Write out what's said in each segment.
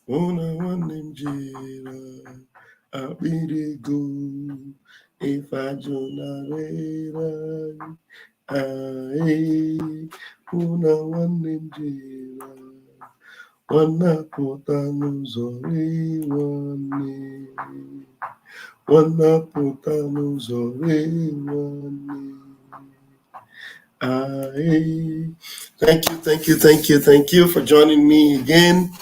Una one jira abirigo ifajonarera ae una one jira wana pụta n'ụzọ nwanne wana pụta n'ụzọ nwanne. Thank you for joining me again.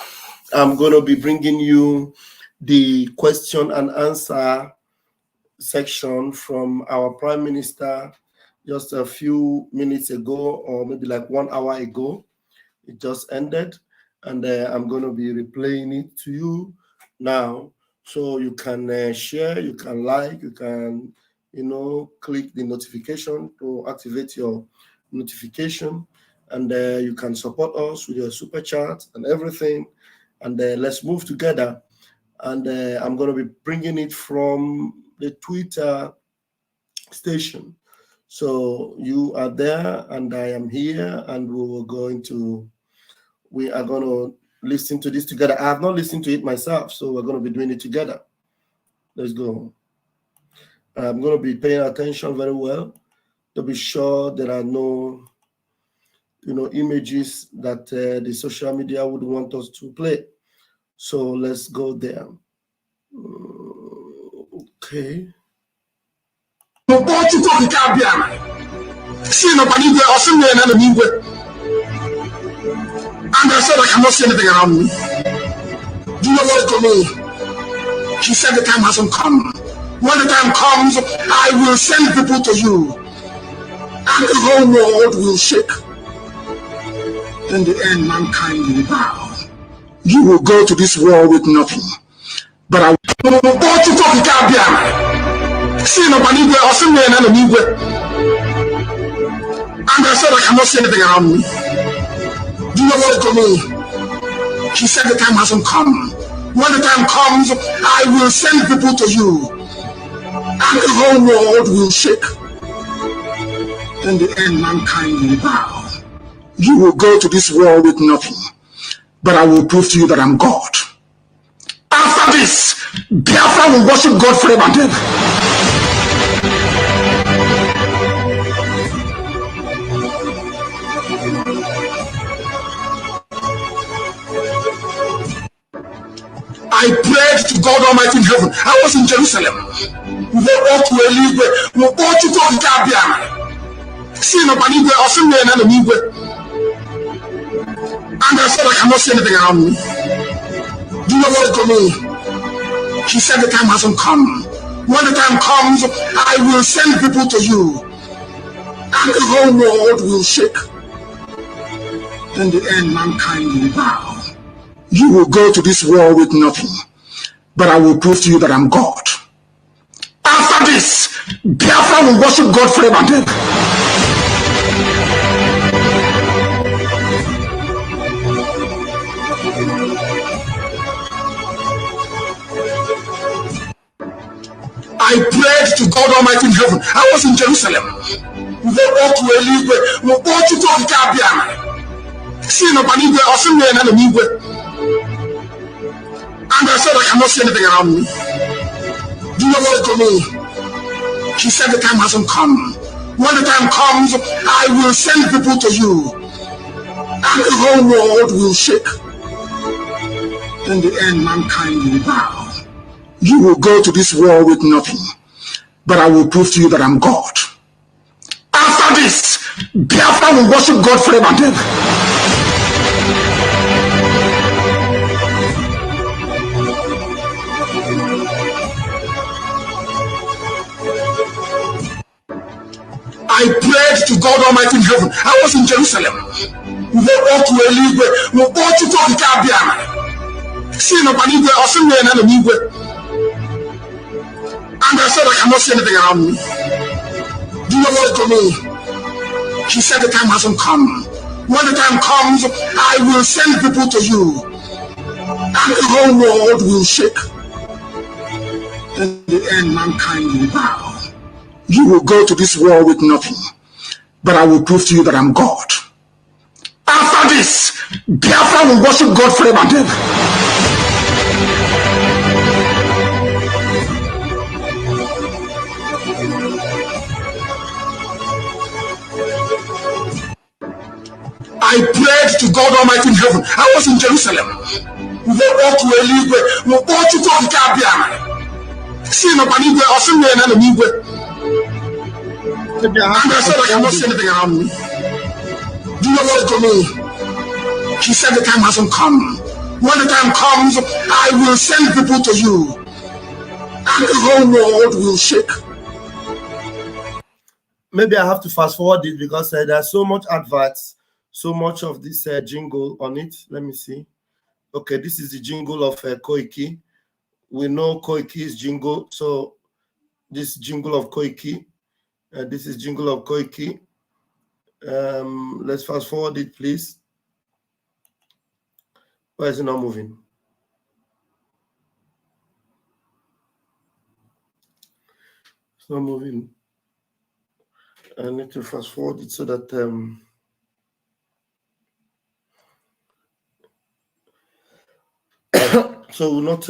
I'm going to be bringing you the question and answer section from our Prime Minister just a few minutes ago, or maybe like 1 hour ago. It just ended, and I'm going to be replaying it to you now, so you can share, you can like, you can, click the notification to activate your notification, and you can support us with your super chat and everything. And let's move together. And I'm going to be bringing it from the Twitter station. So you are there, and I am here, and we are going to listen to this together. I have not listened to it myself, so we're going to be doing it together. Let's go. I'm going to be paying attention very well to be sure there are no, images that the social media would want us to play. So let's go there. Okay. And I said, I cannot see anything around me. Do you know what to me? He said the time hasn't come. When the time comes, I will send people to you. And the whole world will shake. In the end, mankind will bow. You will go to this war with nothing. But I will and I said, I cannot see anything around me. Do you know what to me? He said the time hasn't come. When the time comes, I will send people to you. And the whole world will shake. In the end, mankind will bow. You will go to this war with nothing. But I will prove to you that I'm God. After this, Biafra will worship God forever and ever. I prayed to God Almighty in heaven. I was in Jerusalem. And I said, I cannot see anything around me. Do you know what to me? He said the time hasn't come. When the time comes, I will send people to you. And the whole world will shake. In the end, mankind will bow. You will go to this war with nothing. But I will prove to you that I'm God. After this, Biafra will worship God forever and ever. I prayed to God Almighty in heaven. I was in Jerusalem. And I said, I cannot see anything around me. Do you know what to me? He said the time hasn't come. When the time comes, I will send people to you. And the whole world will shake. In the end, mankind will bow. You will go to this war with nothing. But I will prove to you that I'm God. After this, Biafra will worship God forever and ever. I prayed to God Almighty in heaven. I was in Jerusalem. And I said, I cannot see anything around me. Do you know what to me? He said the time hasn't come. When the time comes, I will send people to you. And the whole world will shake. In the end, mankind will bow. You will go to this war with nothing. But I will prove to you that I'm God. After this, Biafra will worship God forever and ever. I prayed to God Almighty in heaven. I was in Jerusalem. We walked to a league. We walked to Kabia. See no money or somewhere in the league. And I said I cannot see anything around me. Do you know what to me? He said the time hasn't come. When the time comes, I will send people to you. And the whole world will shake. Maybe I have to fast forward it because there's so much adverts, so much of this jingle on it. Let me see. Okay, this is the jingle of Koiki. We know Koiki's jingle, so this jingle of Koiki. This is jingle of Koiki. Let's fast forward it, please. Why is it not moving? It's not moving. I need to fast forward it so that so we'll not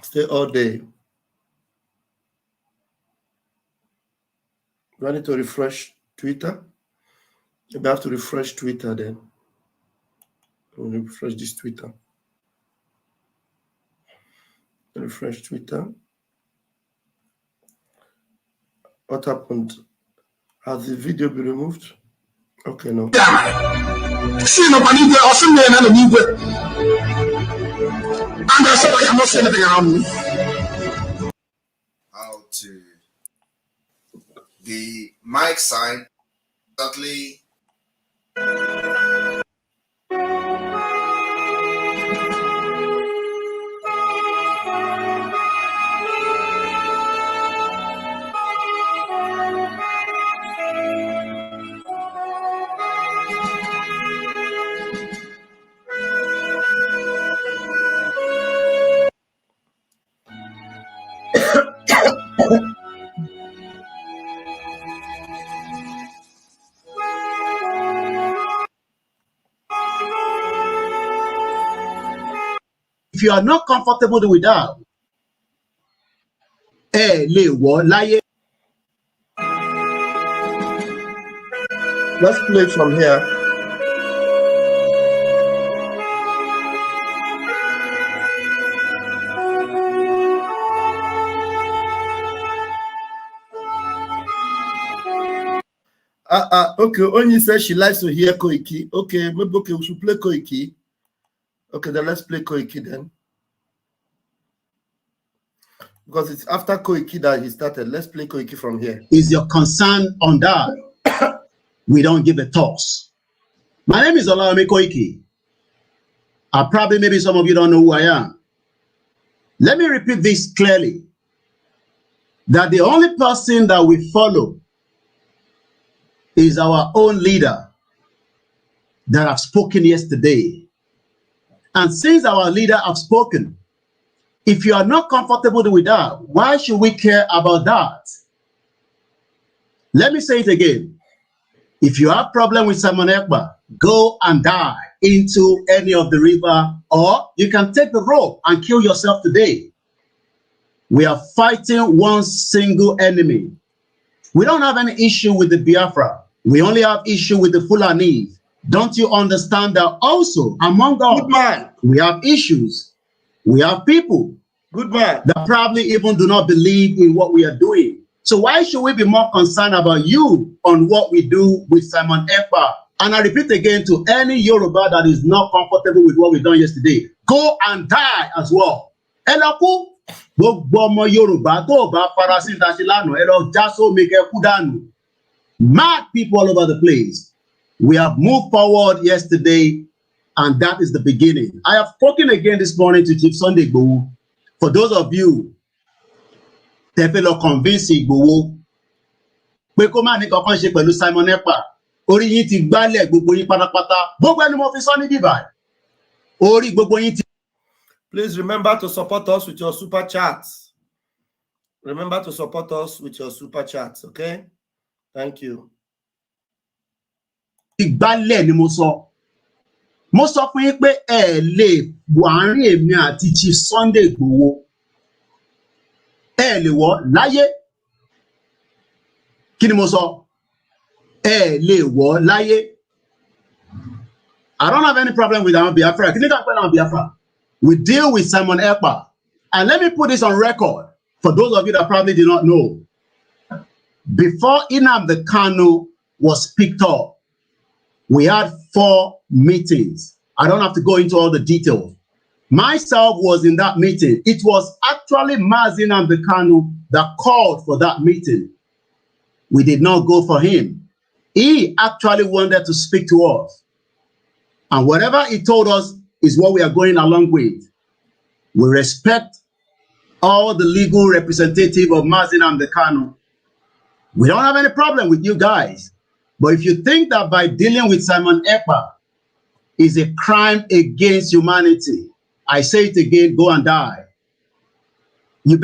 stay all day. Do I need to refresh Twitter? Maybe I have to refresh Twitter then. I'll refresh this Twitter. Refresh Twitter. What happened? Has the video been removed? Okay, no. See no money there or somewhere in the league. And I said I cannot see anything around me. How to the mic side exactly. If you are not comfortable with that, Let's play from here. Okay, Onyi says she likes to hear Koiki. Okay, maybe okay, we should play Koiki. Okay, then let's play Koiki then. Because it's after Koiki that he started. Let's play Koiki from here. Is your concern on that? We don't give a toss. My name is Olawumi Koiki. Probably maybe some of you don't know who I am. Let me repeat this clearly. That the only person that we follow is our own leader that have spoken yesterday. And since our leader have spoken, if you are not comfortable with that, why should we care about that? Let me say it again. If you have problem with Simon Ekpa, go and die into any of the river, or you can take the rope and kill yourself today. We are fighting one single enemy. We don't have any issue with the Biafra. We only have issue with the Fulani. Don't you understand that also among us, we have issues. We have people that probably even do not believe in what we are doing. So why should we be more concerned about you on what we do with Simon Ekpa? And I repeat again to any Yoruba that is not comfortable with what we done yesterday, go and die as well. Elaku, gbogbo Yoruba tó bá farasin dashilano, elo jaso make kudanu. Mad people all over the place. We have moved forward yesterday, and that is the beginning. I have spoken again this morning to Chief Sunday Igboho. For those of you that feel convinced Igboho, pé kó má ní kankan ṣe pẹ̀lú Simon Ekpa, orí yín ti gbálẹ̀ gbogbo yín pátápátá. Gbogbo ẹni mo fi sọ ní bíbá. Orí gbogbo yín ti. Please remember to support us with your super chats. Remember to support us with your super chats, okay? Thank you. Ìgbálẹ̀ ni mo sọ. Mo sọ fún yín pé ẹ lè wà àárín èmi àti Chief Sunday Igboho. Ẹ lè wọ̀ láyé. Kí ni mo sọ? Ẹ lè wọ̀ láyé. I don't have any problem with Biafra. Biafra. We deal with Simon Ekpa. And let me put this on record for those of you that probably did not know. Before Nnamdi Kanu was picked up, we had 4 meetings. I don't have to go into all the details. Myself was in that meeting. It was actually Mazi Nnamdi Kanu that called for that meeting. We did not go for him. He actually wanted to speak to us. And whatever he told us is what we are going along with. We respect all the legal representative of Mazi Nnamdi Kanu. We don't have any problem with you guys. But if you think that by dealing with Simon Ekpa is a crime against humanity, I say it again, go and die. You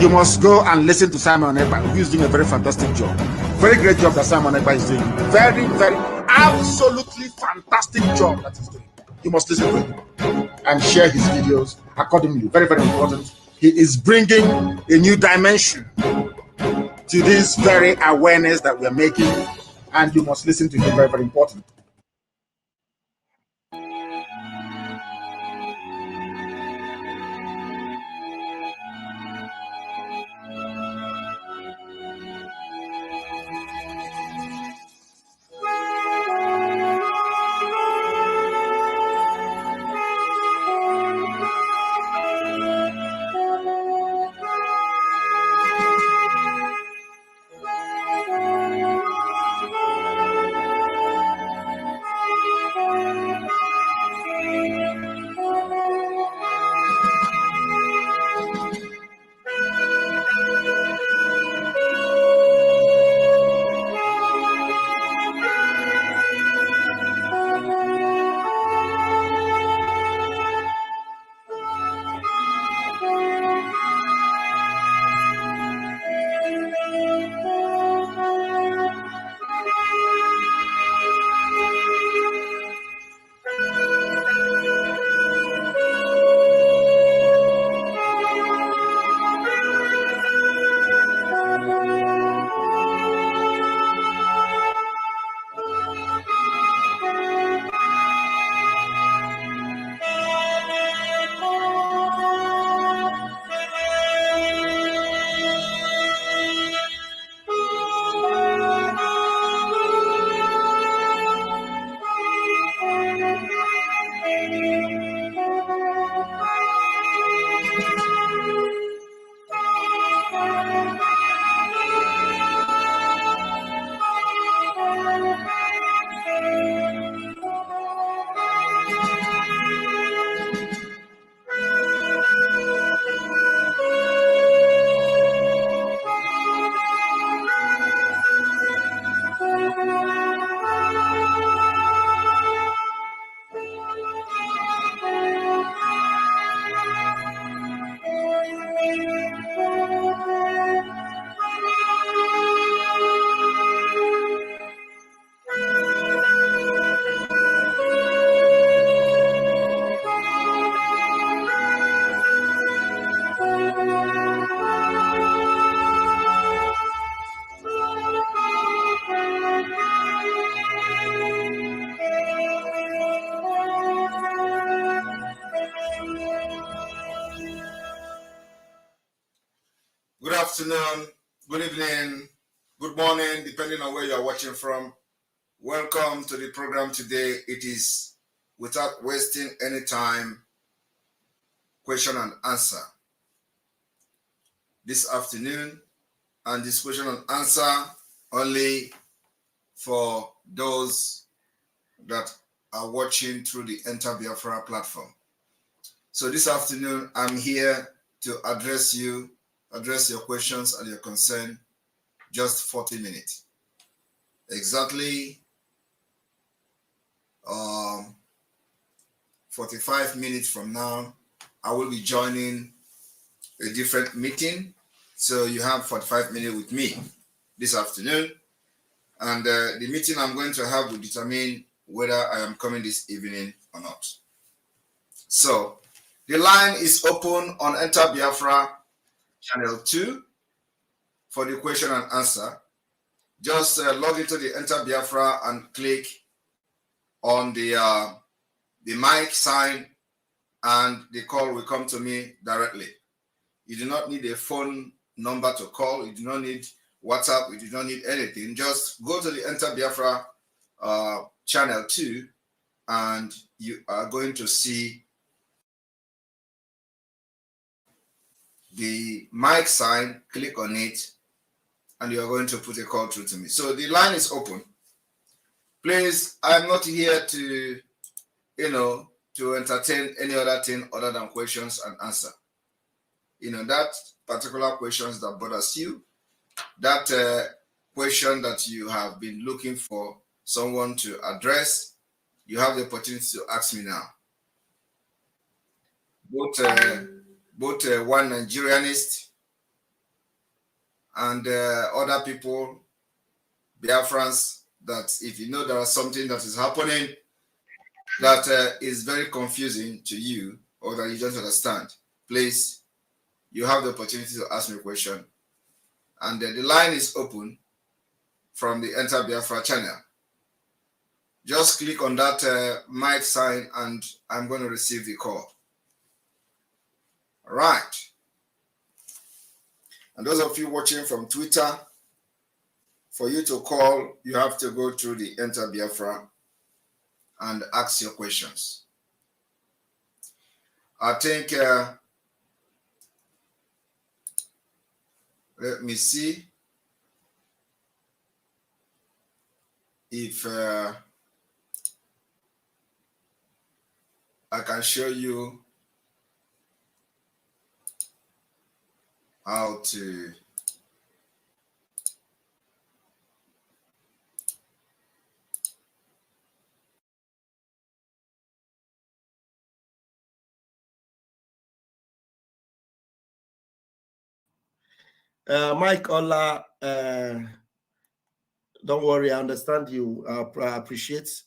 must go and listen to Simon Ekpa, who is doing a very fantastic job. Very great job that Simon Ekpa is doing. Very, very, absolutely fantastic job that he's doing. You must listen to him and share his videos accordingly. Very, very important. He is bringing a new dimension to this very awareness that we're making, and you must listen to him. Very, very important. Good afternoon, good evening, good morning, depending on where you're watching from. Welcome to the program today. It is, without wasting any time, question and answer this afternoon. And this question and answer only for those that are watching through the Enter Biafra platform. So this afternoon, I'm here to address your questions and your concern, just 40 minutes. Exactly 45 minutes from now, I will be joining a different meeting. So you have 45 minutes with me this afternoon. And the meeting I'm going to have will determine whether I am coming this evening or not. So the line is open on Enter Biafra Channel 2 for the question and answer. Just log into the Enter Biafra and click on the mic sign, and the call will come to me directly. You do not need a phone number to call. You do not need WhatsApp. You do not need anything. Just go to the Enter Biafra channel 2, and you are going to see the mic sign. Click on it, and you are going to put a call through to me. So the line is open. Please, I'm not here to, to entertain any other thing other than questions and answer. That particular questions that bothers you, that question that you have been looking for someone to address, you have the opportunity to ask me now. Both one Nigerianist and other people, Biafrans, that if you know there is something that is happening that is very confusing to you or that you don't understand, please, you have the opportunity to ask me a question. And the line is open from the Enter Biafra channel. Just click on that mic sign and I'm going to receive the call. All right. And those of you watching from Twitter, for you to call, you have to go through the Enter Biafra and ask your questions. I think, let me see if I can show you how to Mike Ola, don't worry, I understand you. I appreciate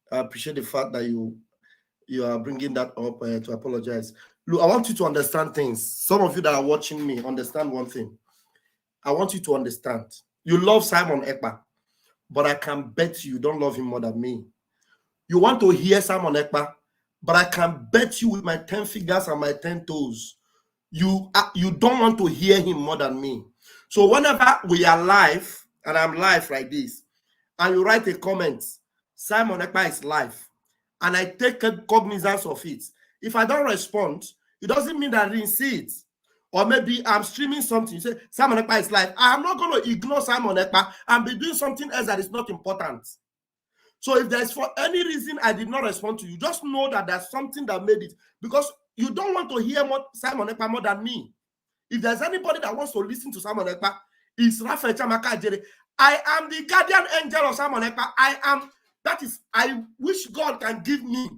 the fact that you are bringing that up to apologize. Look, I want you to understand things. Some of you that are watching me understand one thing. I want you to understand. You love Simon Ekpa, but I can bet you don't love him more than me. You want to hear Simon Ekpa, but I can bet you with my 10 fingers and my 10 toes, you don't want to hear him more than me. So whenever we are live, and I'm live like this, and you write a comment, Simon Ekpa is live, and I take cognizance of it. If I don't respond, it doesn't mean that I didn't see it. Or maybe I'm streaming something, you say, Simon Ekpa is live. I'm not going to ignore Simon Ekpa and be doing something else that is not important. So if there's for any reason I did not respond to you, just know that there's something that made it. Because you don't want to hear Simon Ekpa more than me. If there's anybody that wants to listen to Simon Ekpa, it's Raphael Chamaka Ajere. I am the guardian angel of Simon Ekpa. I wish God can give me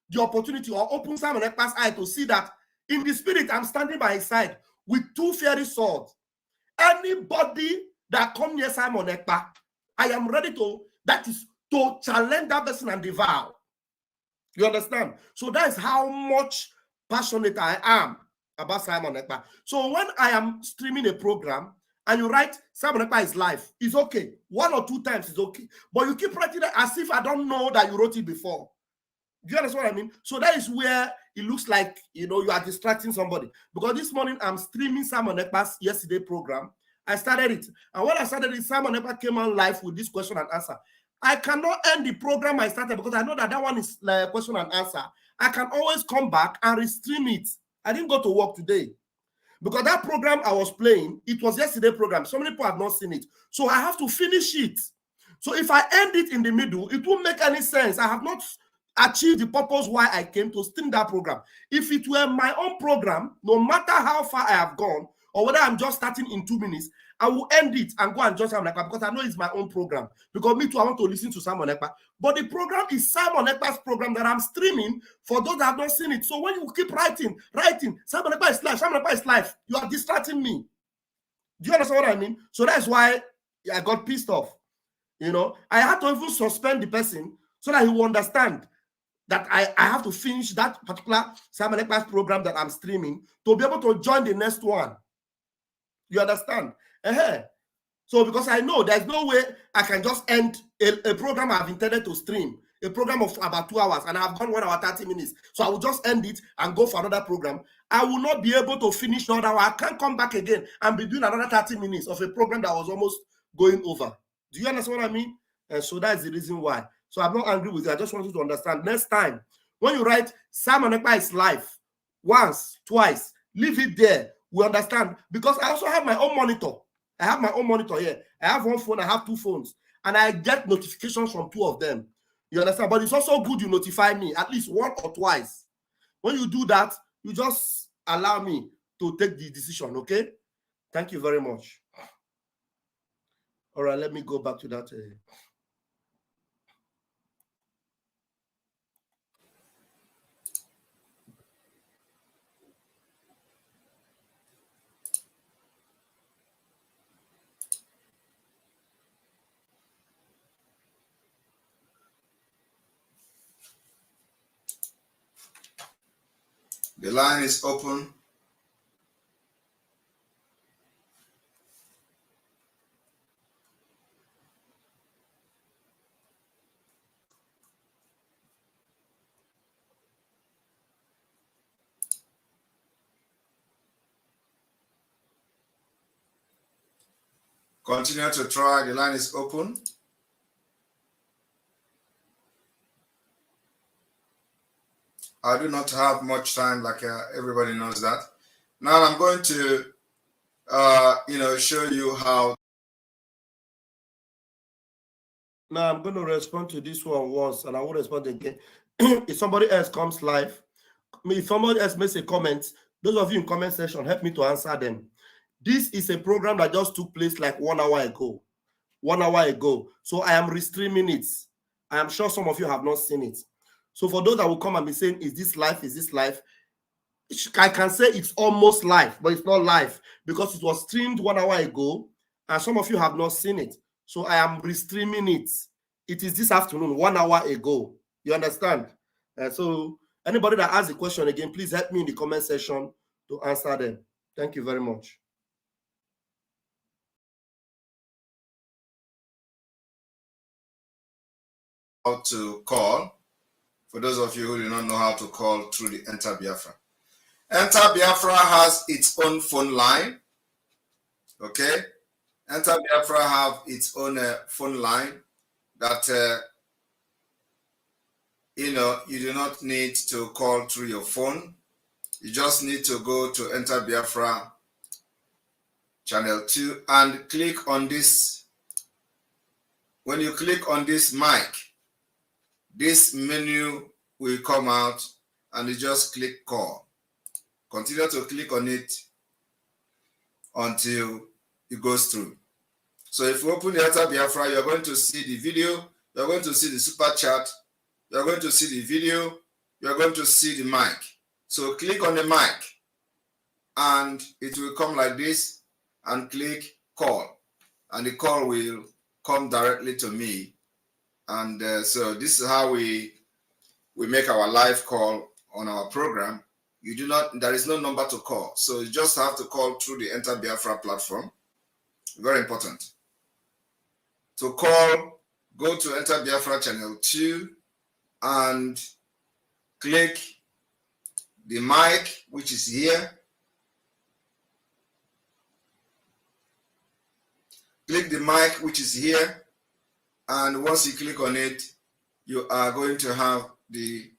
the opportunity or open Simon Ekpa's eye to see that in the spirit, I'm standing by his side with 2 fiery swords. Anybody that come near Simon Ekpa, I am ready to challenge that person and devour. You understand? So that is how much passionate I am about Simon Ekpa. So when I am streaming a program and you write Simon Ekpa is live, it's okay. 1 or 2 times is okay. But you keep writing it as if I don't know that you wrote it before. Do you understand what I mean? So that is where it looks like, you are distracting somebody. Because this morning I'm streaming Simon Ekpa's yesterday program. I started it. And when I started it, Simon Ekpa came on live with this question and answer. I cannot end the program I started because I know that one is like question and answer. I can always come back and restream it. I didn't go to work today. Because that program I was playing, it was yesterday's program. So many people have not seen it. So I have to finish it. So if I end it in the middle, it won't make any sense. I have not achieved the purpose why I came to stream that program. If it were my own program, no matter how far I have gone, or whether I'm just starting in 2 minutes, I will end it and go and join Simon Ekpa because I know it's my own program. Because me too, I want to listen to Simon Ekpa. But the program is Simon Ekpa's program that I'm streaming for those that have not seen it. So when you keep writing, Simon Ekpa is live, Simon Ekpa is live, you are distracting me. Do you understand what I mean? So that's why I got pissed off. I had to even suspend the person so that he will understand that I have to finish that particular Simon Ekpa's program that I'm streaming to be able to join the next one. You understand? So because I know there's no way I can just end a program I've intended to stream, a program of about 2 hours and I've gone 1 hour 30 minutes. So I will just end it and go for another program. I will not be able to finish another hour. I can't come back again and be doing another 30 minutes of a program that was almost going over. Do you understand what I mean? And so that's the reason why. So I'm not angry with you. I just want you to understand. Next time, when you write Simon Ekpa is live, once, twice, leave it there. We understand. Because I also have my own monitor. I have my own monitor here. I have one phone. I have 2 phones. And I get notifications from 2 of them. You understand? But it's also good you notify me at least 1 or twice. When you do that, you just allow me to take the decision, okay? Thank you very much. All right, let me go back to that. The line is open. Continue to try. The line is open. I do not have much time, like everybody knows that. Now I'm going to, show you how. Now I'm going to respond to this one once, and I will respond again. If somebody else comes live, if somebody else makes a comment, those of you in comment section, help me to answer them. This is a program that just took place like 1 hour ago. 1 hour ago. So I am restreaming it. I am sure some of you have not seen it. So for those that will come and be saying, is this live? Is this live? I can say it's almost live, but it's not live because it was streamed 1 hour ago and some of you have not seen it. So I am restreaming it. It is this afternoon, 1 hour ago. You understand? So anybody that asks a question again, please help me in the comment section to answer them. Thank you very much. How to call, for those of you who do not know how to call through the Enter Biafra. Enter Biafra has its own phone line. Okay? Enter Biafra have its own phone line that, you do not need to call through your phone. You just need to go to Enter Biafra channel 2 and click on this. When you click on this mic, this menu will come out and you just click call. Continue to click on it until it goes through. So if you open the Enter Biafra, you're going to see the video, you're going to see the super chat, you're going to see the video, you're going to see the mic. So click on the mic and it will come like this and click call. And the call will come directly to me. And so this is how we make our live call on our program. There is no number to call. So you just have to call through the Enter Biafra platform. Very important. To call, go to Enter Biafra channel 2 and click the mic, which is here. Click the mic, which is here. And once you click on it, you are going to have the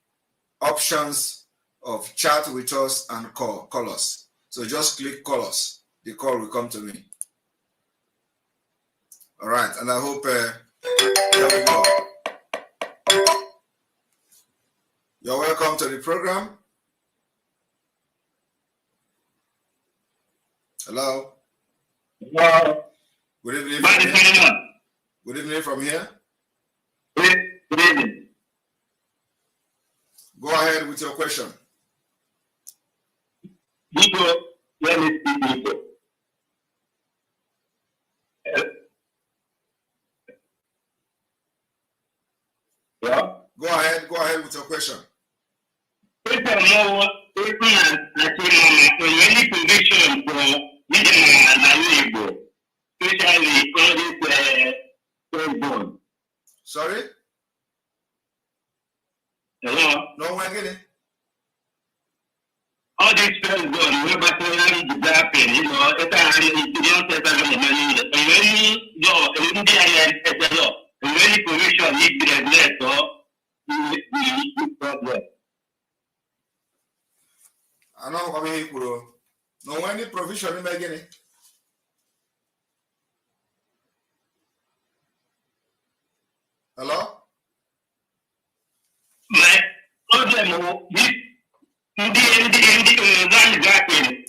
options of chat with us and call us. So just click call us. The call will come to me. All right, and I hope there we go. You're welcome to the program. Hello. Hello. Good evening from here. Good evening from here. Good evening. Go ahead with your question. Igbo, let me speak Igbo. Yeah. Go ahead with your question. Any condition for Igbo, especially all this. Sorry? No, we're getting. All these first done, we're back to the happen, you know, it's any provision need to regulate, so problem. I know how many people. No, any provision in the beginning. Hello? My problem is the land grabbing.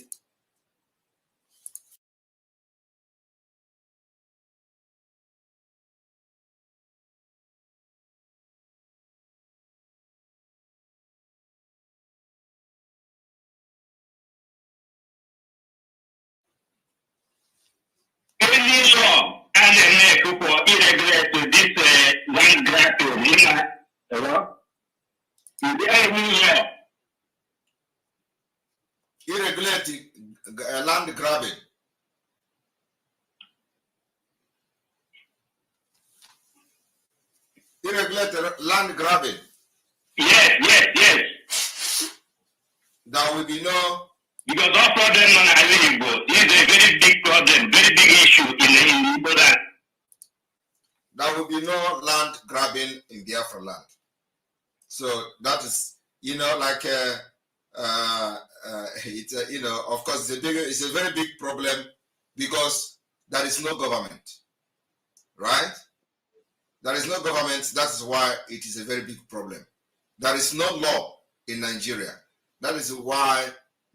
Any law and make for irregular to this land grabbing. Hello? Is there any law? Irregular land grabbing. Irregular land grabbing. Yes. There will be no. Because our problem on Igbo is a very big problem, very big issue in Igbo land. There will be no land grabbing in Biafra land. So that is, you know, like it's you know, of course, it's a very big problem because there is no government, right? There is no government. That is why it is a very big problem. There is no law in Nigeria. That is why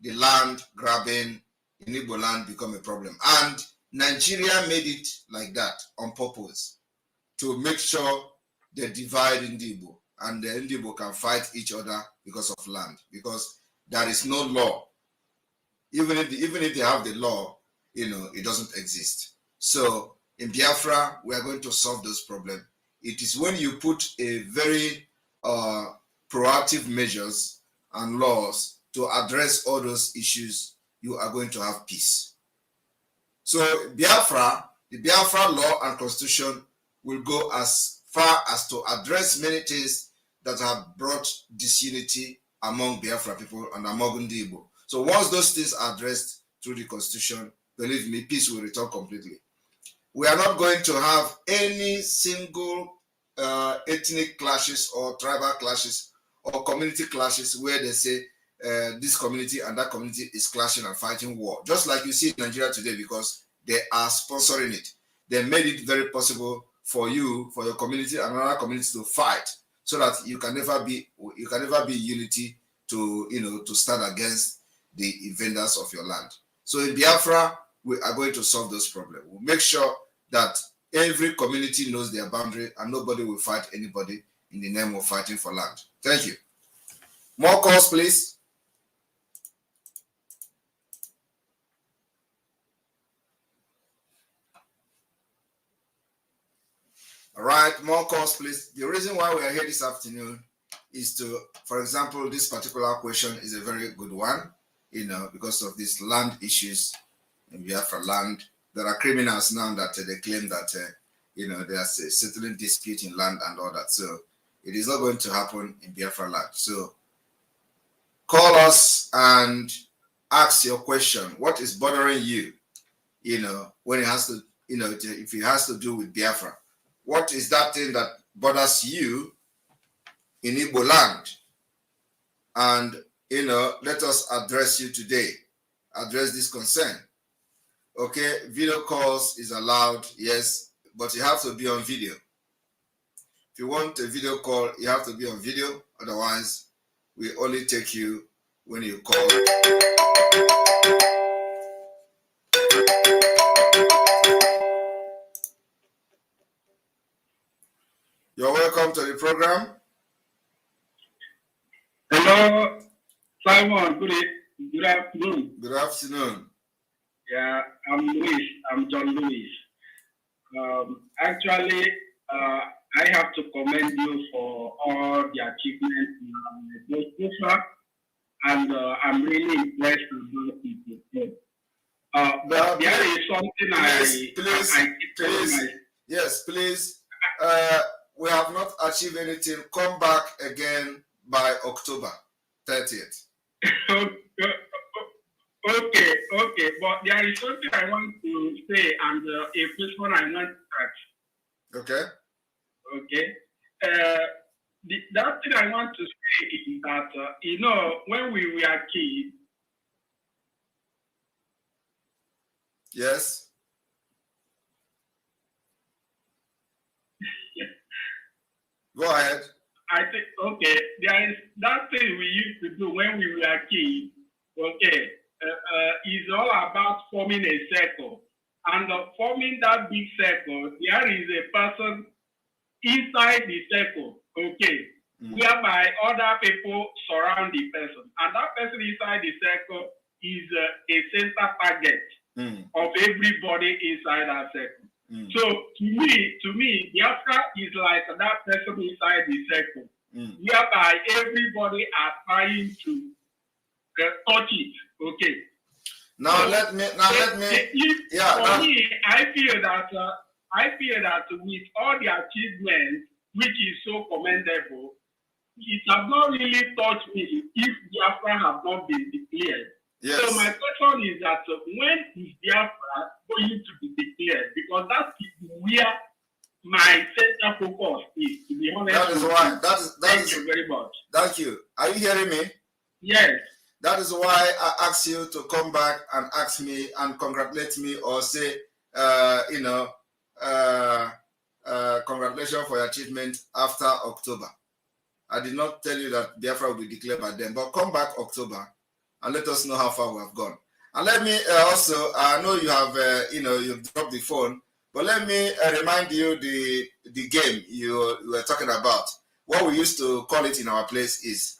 the land grabbing in Igbo land become a problem. And Nigeria made it like that on purpose to make sure they divide Igbo and the Igbo can fight each other because of land, because there is no law. Even if they have the law, you know, it doesn't exist. So in Biafra, we are going to solve those problems. It is when you put a very proactive measures and laws to address all those issues, you are going to have peace. So Biafra, the Biafra law and constitution will go as far as to address many things that have brought disunity among Biafra people and among the Igbo. So once those things are addressed through the constitution, believe me, peace will return completely. We are not going to have any single ethnic clashes or tribal clashes or community clashes where they say this community and that community is clashing and fighting war. Just like you see in Nigeria today, because they are sponsoring it. They made it very possible for you, for your community and another community to fight, so that you can never be unity to, you know, to stand against the invaders of your land. So in Biafra, we are going to solve those problems. We'll make sure that every community knows their boundary and nobody will fight anybody in the name of fighting for land. Thank you. More calls, please. All right, more calls, please. The reason why we are here this afternoon is to, for example, this particular question is a very good one, you know, because of these land issues in Biafra land. There are criminals now that they claim that, you know, there's a settling dispute in land and all that. So it is not going to happen in Biafra land. So call us and ask your question. What is bothering you, you know, when it has to, you know, if it has to do with Biafra? What is that thing that bothers you in Igbo land? And, you know, let us address you today. Address this concern. Okay, video calls is allowed, yes, but you have to be on video. If you want a video call, you have to be on video. Otherwise, we only take you when you call. You're welcome to the program. Hello, Simon. Good afternoon. Good afternoon. Yeah, I'm Luis. I'm John Luis. Actually, I have to commend you for all the achievements in Biafra, and I'm really impressed with those people. But there is something please. Yes, please. We have not achieved anything. Come back again by October 30th. Okay, but there is something I want to say and a question I want to ask. Okay. Okay. That thing I want to say is that, when we were kids. Yes. Go ahead. I think, okay, there is that thing we used to do when we were kids. Okay. Is all about forming a circle. And forming that big circle, there is a person inside the circle, okay, whereby other people surround the person. And that person inside the circle is a center target of everybody inside that circle. So to me, Biafra is like that person inside the circle, whereby everybody are trying to touch it, okay. Now so let me. Yeah. For me, I feel that with all the achievements, which is so commendable, it has not really touched me if Biafra have not been declared. Yes. So my question is that when is Biafra going to be declared? Because that is where my center focus is, to be honest. That is why. Thank you very much. Thank you. Are you hearing me? Yes. That is why I asked you to come back and ask me and congratulate me or say, congratulations for your achievement after October. I did not tell you that Biafra will be declared by then, but come back October and let us know how far we have gone. And let me also, I know you have, you've dropped the phone, but let me remind you the game you were talking about. What we used to call it in our place is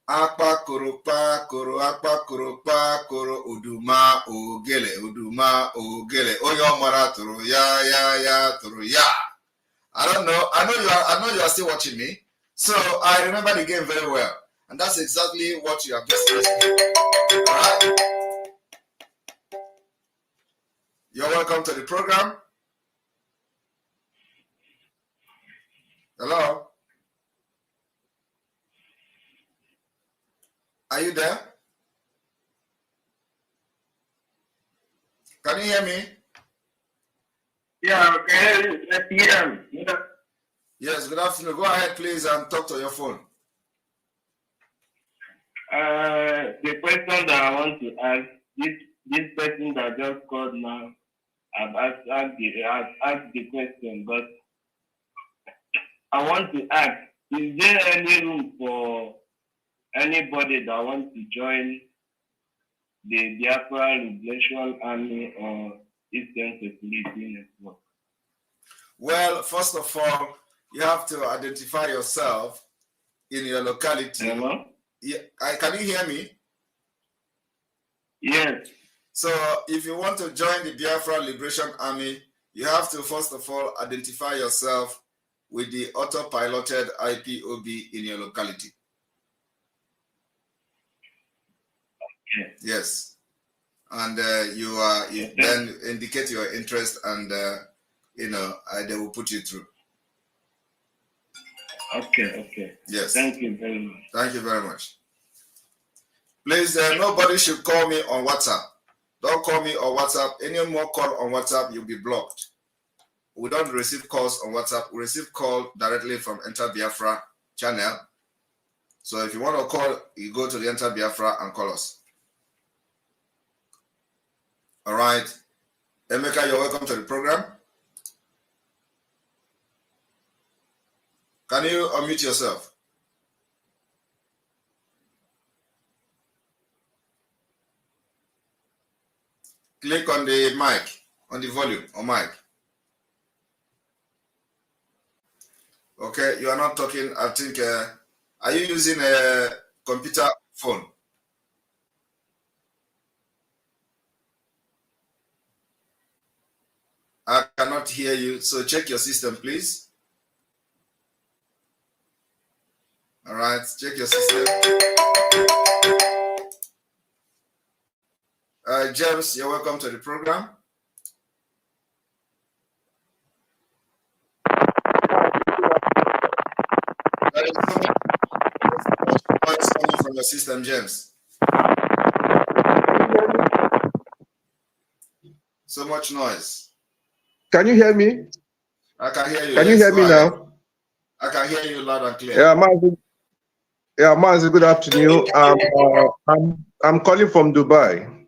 Akpa koro pa koro akpa koro pa koro uduma uduma ogele oyo mara toro ya toro ya. I don't know. I know you are still watching me. So I remember the game very well. And that's exactly what you have just asked me. All right. You're welcome to the program. Hello. Are you there? Can you hear me? Yeah, okay. Yeah. Yes, good afternoon. Go ahead, please, and talk to your phone. The question that I want to ask, this person that just called now, I've asked the question, but I want to ask, is there any room for anybody that wants to join the Biafra Liberation Army or Eastern Security Network? Well, first of all, you have to identify yourself in your locality. Hello? Yeah, can you hear me? Yes. So if you want to join the Biafra Liberation Army, you have to first of all identify yourself with the auto-piloted IPOB in your locality. Okay. Yes. And you then indicate your interest and they will put you through. Okay. Yes. Thank you very much. Thank you very much. Please, nobody should call me on WhatsApp. Don't call me on WhatsApp. Any more call on WhatsApp, you'll be blocked. We don't receive calls on WhatsApp. We receive call directly from Enter Biafra channel. So if you want to call, you go to the Enter Biafra and call us. All right. Emeka, you're welcome to the program. Can you unmute yourself? Click on the mic, on the volume or mic. Okay, you are not talking. I think, are you using a computer phone? I cannot hear you, so check your system, please. All right, check your system. James, you're welcome to the program. from your system, James. So much noise. Can you hear me? I can hear you. Can you hear me now? I can hear you loud and clear. Yeah, Mazi, good afternoon. I'm calling from Dubai.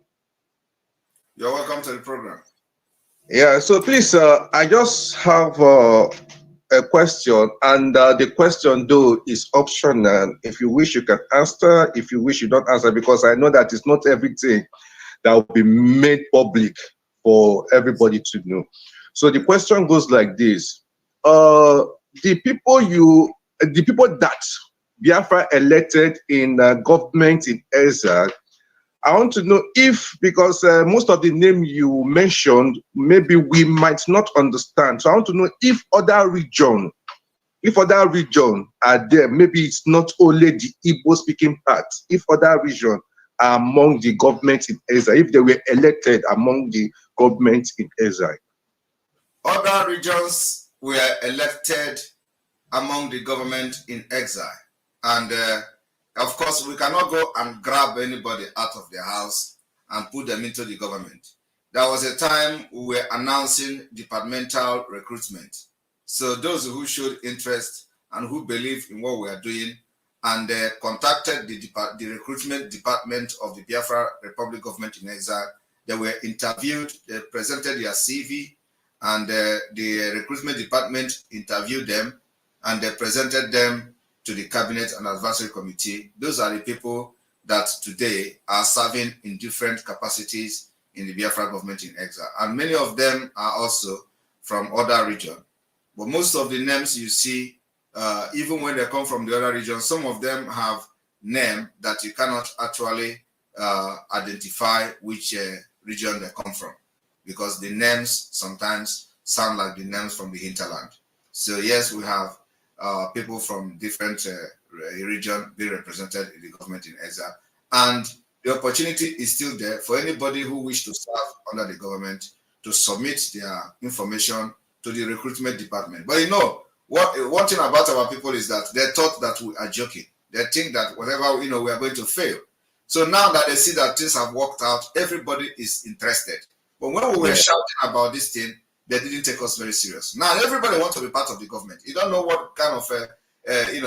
You're welcome to the program. Yeah, so please, I just have a question, and the question though is optional. If you wish, you can answer. If you wish, you don't answer, because I know that it's not everything that will be made public for everybody to know. So the question goes like this: the people that Biafra elected in government in exile, I want to know if, because most of the name you mentioned, maybe we might not understand. So I want to know if other region are there. Maybe it's not only the Igbo speaking part. If other region are among the government in exile, if they were elected among the government in exile. Other regions were elected among the government in exile. And of course, we cannot go and grab anybody out of their house and put them into the government. There was a time we were announcing departmental recruitment. So those who showed interest and who believe in what we are doing and contacted the recruitment department of the Biafra Republic government in exile, they were interviewed, they presented their CV, and the recruitment department interviewed them, and they presented them to the cabinet and advisory committee. Those are the people that today are serving in different capacities in the Biafra government in exile. And many of them are also from other regions. But most of the names you see, even when they come from the other regions, some of them have name that you cannot actually identify which region they come from, because the names sometimes sound like the names from the hinterland. So yes, we have people from different regions being represented in the government in exile. And the opportunity is still there for anybody who wishes to serve under the government to submit their information to the recruitment department. But you know, one thing about our people is that they thought that we are joking. They think that whatever, we are going to fail. So now that they see that things have worked out, everybody is interested. But when we were shouting about this thing, they didn't take us very serious. Now everybody wants to be part of the government. You don't know what kind of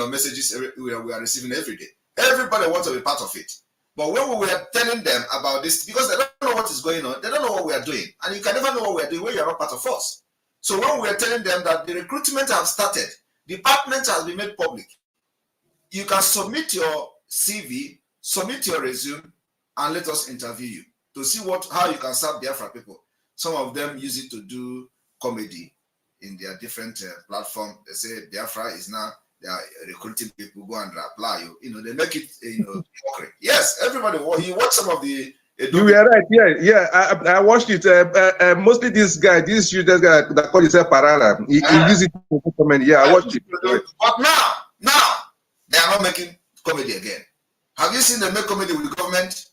messages we are receiving every day. Everybody wants to be part of it. But when we were telling them about this, because they don't know what is going on, they don't know what we are doing, and you can never know what we are doing when you are not part of us. So when we are telling them that the recruitment has started, department has been made public, you can submit your CV, submit your resume, and let us interview you to see how you can serve Biafra people. Some of them use it to do comedy in their different platform. They say Biafra is now, they are recruiting people, go and apply. They make it, mockery. Yes, everybody. You watch some of the. You were right. Yeah. I watched it. Mostly this guy that called himself Parana. He used it for comedy. Yeah, I watched it. But now they are not making comedy again. Have you seen them make comedy with the government?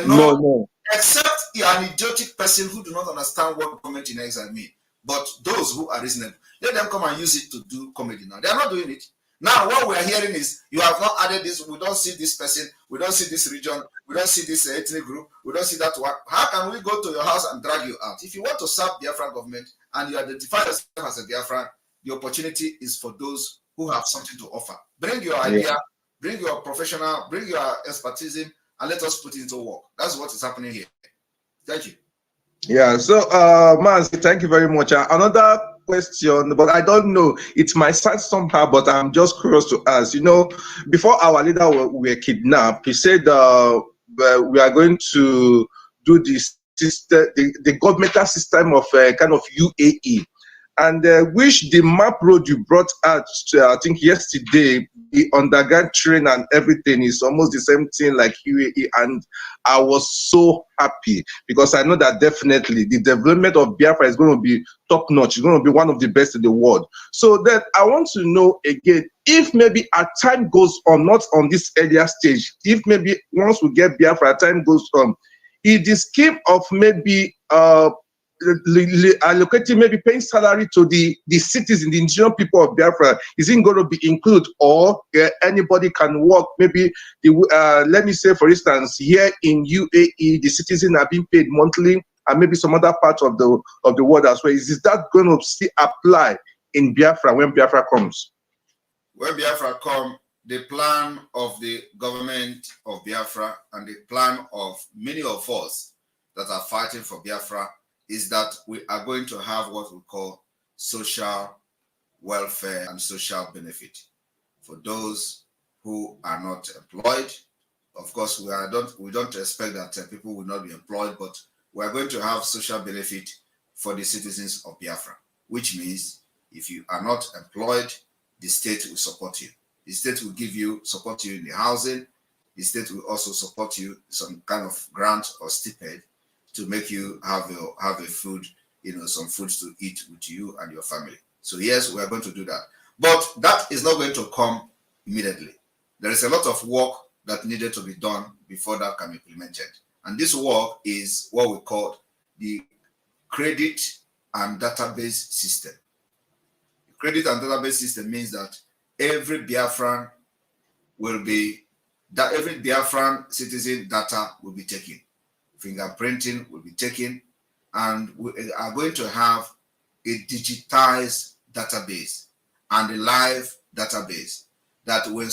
No. Except you're an idiotic person who do not understand what government in exile mean. But those who are reasonable, let them come and use it to do comedy now. They are not doing it. Now, what we are hearing is, you have not added this, we don't see this person, we don't see this region, we don't see this ethnic group, we don't see that one. How can we go to your house and drag you out? If you want to serve Biafran government and you identify yourself as a Biafran, the opportunity is for those who have something to offer. Bring your idea, bring your professional, bring your expertise, and let us put it into work. That's what is happening here. Thank you. Yeah, so Mazi, thank you very much. Another question, but I don't know, it might sound somehow, but I'm just curious to ask. Before our leader were kidnapped, he said we are going to do this system, the governmental system of kind of UAE, and which the map road you brought out, I think yesterday, the underground train and everything is almost the same thing like UAE, and I was so happy because I know that definitely the development of Biafra is going to be top notch. It's going to be one of the best in the world. So then I want to know again, if maybe as time goes on, not on this earlier stage, if maybe once we get Biafra, time goes on, is the scheme of maybe allocating, maybe paying salary to the citizens, the indigenous people of Biafra? Is it going to be included, or anybody can work? Maybe let me say, for instance, here in UAE, the citizens are being paid monthly, and maybe some other part of the world as well. Is that going to still apply in Biafra when Biafra comes? When Biafra comes, the plan of the government of Biafra and the plan of many of us that are fighting for Biafra is that we are going to have what we call social welfare and social benefit for those who are not employed. Of course, we don't expect that people will not be employed, but we are going to have social benefit for the citizens of Biafra, which means if you are not employed, the state will support you. The state will support you in the housing. The state will also support you some kind of grant or stipend to make you have a food, some foods to eat with you and your family. So yes, we are going to do that. But that is not going to come immediately. There is a lot of work that needed to be done before that can be implemented. And this work is what we call the credit and database system. The credit and database system means that every Biafran citizen data will be taken. Fingerprinting will be taken, and we are going to have a digitized database and a live database that when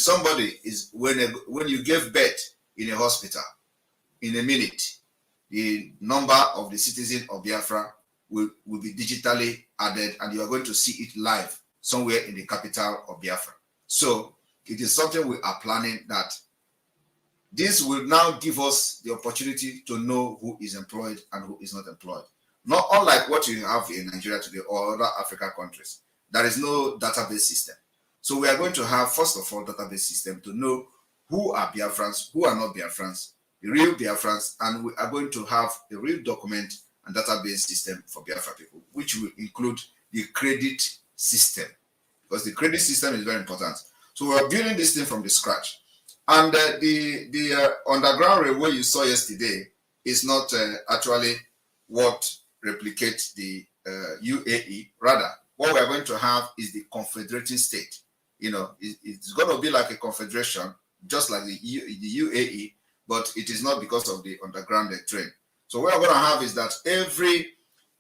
you give birth in a hospital, in a minute, the number of the citizen of Biafra will be digitally added, and you are going to see it live somewhere in the capital of Biafra. So it is something we are planning, that this will now give us the opportunity to know who is employed and who is not employed. Not unlike what you have in Nigeria today or other African countries. There is no database system. So we are going to have, first of all, database system to know who are Biafrans, who are not Biafrans, the real Biafrans, and we are going to have a real document and database system for Biafra people, which will include the credit system, because the credit system is very important. So we are building this thing from the scratch. And the underground railway you saw yesterday is not actually what replicates the UAE. Rather, what we are going to have is the confederating state. It's going to be like a confederation, just like the UAE, but it is not because of the underground train. So what we're going to have is that every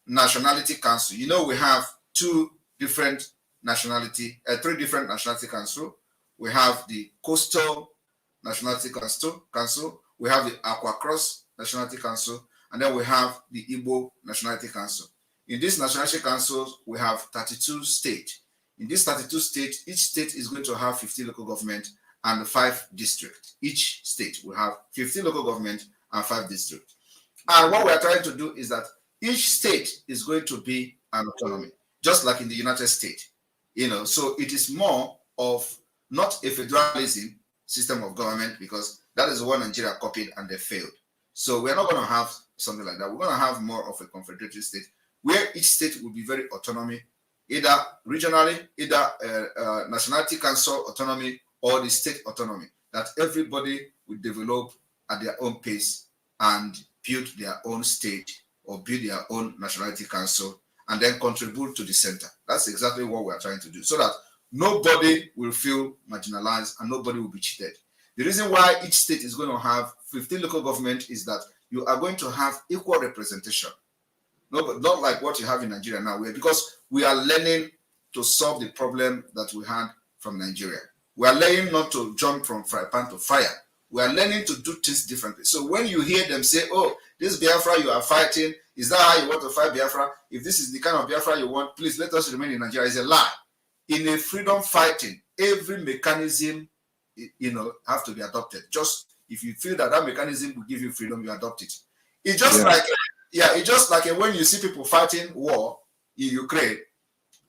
nationality council, we have three different nationality council. We have the coastal Nationality Council, we have the Aqua Cross Nationality Council, and then we have the Igbo Nationality Council. In this Nationality Council, we have 32 states. In this 32 states, each state is going to have 50 local government and 5 districts. Each state will have 50 local government and 5 districts. And what we are trying to do is that each state is going to be an autonomy, just like in the United States. So it is more of not a federalism system of government, because that is what Nigeria copied and they failed. So we're not going to have something like that. We're going to have more of a confederate state where each state will be very autonomy, either regionally, either nationality council autonomy or the state autonomy, that everybody will develop at their own pace and build their own state or build their own nationality council and then contribute to the center. That's exactly what we're trying to do, so that nobody will feel marginalized and nobody will be cheated. The reason why each state is going to have 15 local government is that you are going to have equal representation. No, not like what you have in Nigeria now, because we are learning to solve the problem that we had from Nigeria. We are learning not to jump from fry pan to fire. We are learning to do things differently. So when you hear them say, oh, this Biafra you are fighting, is that how you want to fight Biafra? If this is the kind of Biafra you want, please let us remain in Nigeria. It's a lie. In a freedom fighting, every mechanism, have to be adopted. Just if you feel that mechanism will give you freedom, you adopt it. It's just like when you see people fighting war in Ukraine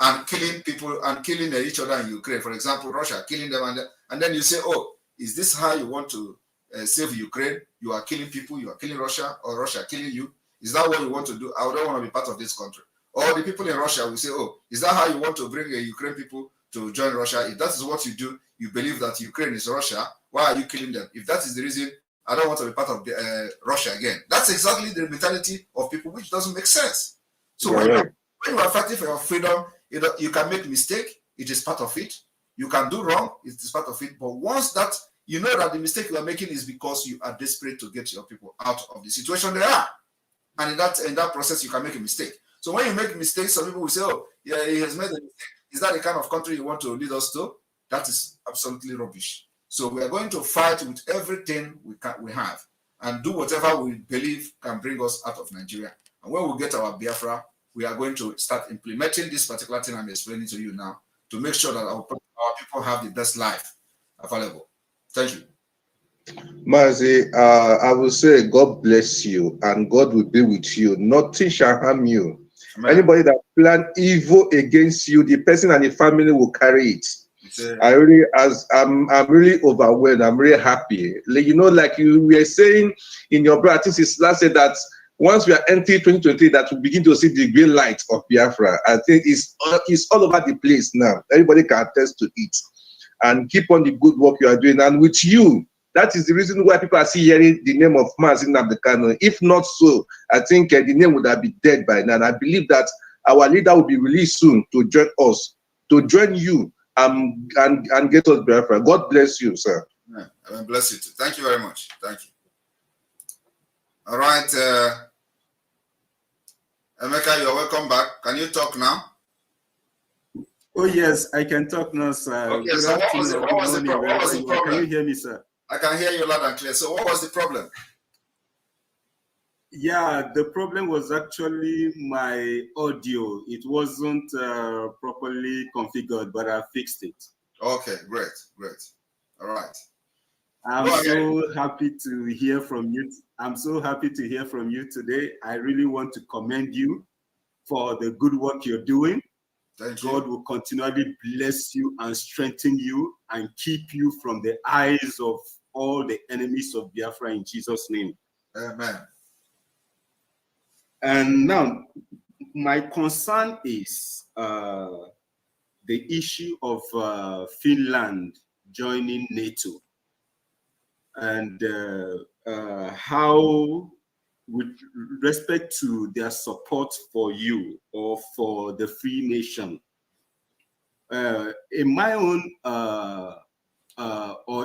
and killing people and killing each other in Ukraine. For example, Russia killing them, and then you say, oh, is this how you want to save Ukraine? You are killing people, you are killing Russia, or Russia killing you. Is that what you want to do? I don't want to be part of this country. Or the people in Russia will say, oh, is that how you want to bring Ukraine people to join Russia? If that is what you do, you believe that Ukraine is Russia, why are you killing them? If that is the reason, I don't want to be part of Russia again. That's exactly the mentality of people, which doesn't make sense. So when you are fighting for your freedom, you can make mistake. It is part of it. You can do wrong. It is part of it. But once that you know that the mistake you are making is because you are desperate to get your people out of the situation they are, and in that process you can make a mistake. So when you make mistakes, some people will say, "Oh, yeah, he has made a mistake." Is that the kind of country you want to lead us to? That is absolutely rubbish. So we are going to fight with everything we have, and do whatever we believe can bring us out of Nigeria. And when we get our Biafra, we are going to start implementing this particular thing I'm explaining to you now to make sure that our people have the best life available. Thank you. Mazi, I will say God bless you and God will be with you. Nothing shall harm you. Amen. Anybody that plan evil against you, the person and the family will carry it. I'm really overwhelmed. I'm really happy. Like, you know, like you were saying in your brother, I think it's last said that once we are entering 2023, that we begin to see the green light of Biafra. I think it's all over the place now. Everybody can attest to it. And keep on the good work you are doing. And with you, that is the reason why people are still hearing the name of Mazi Nnamdi Kanu. If not so, I think the name would have been dead by now. And I believe that our leader will be released soon to join us, to join you and get us Biafra. God bless you, sir. Yeah, I bless you too. Thank you very much. Thank you. All right. Emeka, you're welcome back. Can you talk now? Oh, yes, I can talk now, sir. Okay, so what was the problem? Can you hear me, sir? I can hear you loud and clear. So what was the problem? Yeah, the problem was actually my audio. It wasn't properly configured, but I fixed it. Okay, great. All right. I'm so happy to hear from you. I'm so happy to hear from you today. I really want to commend you for the good work you're doing. Thank you. God will continually bless you and strengthen you and keep you from the eyes of all the enemies of Biafra in Jesus' name. Amen. And now, my concern is the issue of Finland joining NATO and how, with respect to their support for you or for the free nation, in my own, or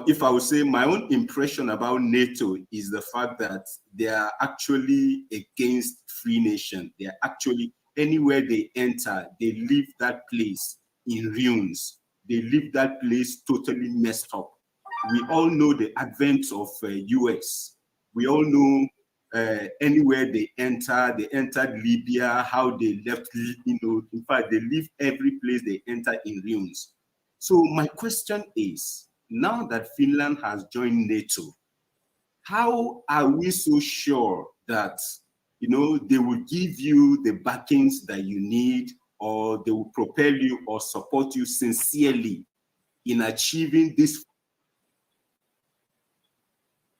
if I would say my own impression about NATO is the fact that they are actually against free nation. They are actually, anywhere they enter, they leave that place in ruins. They leave that place totally messed up. We all know the advent of US. We all know anywhere they entered Libya, how they left, in fact, they leave every place they enter in ruins. So my question is, now that Finland has joined NATO, how are we so sure that, they will give you the backings that you need, or they will propel you or support you sincerely in achieving this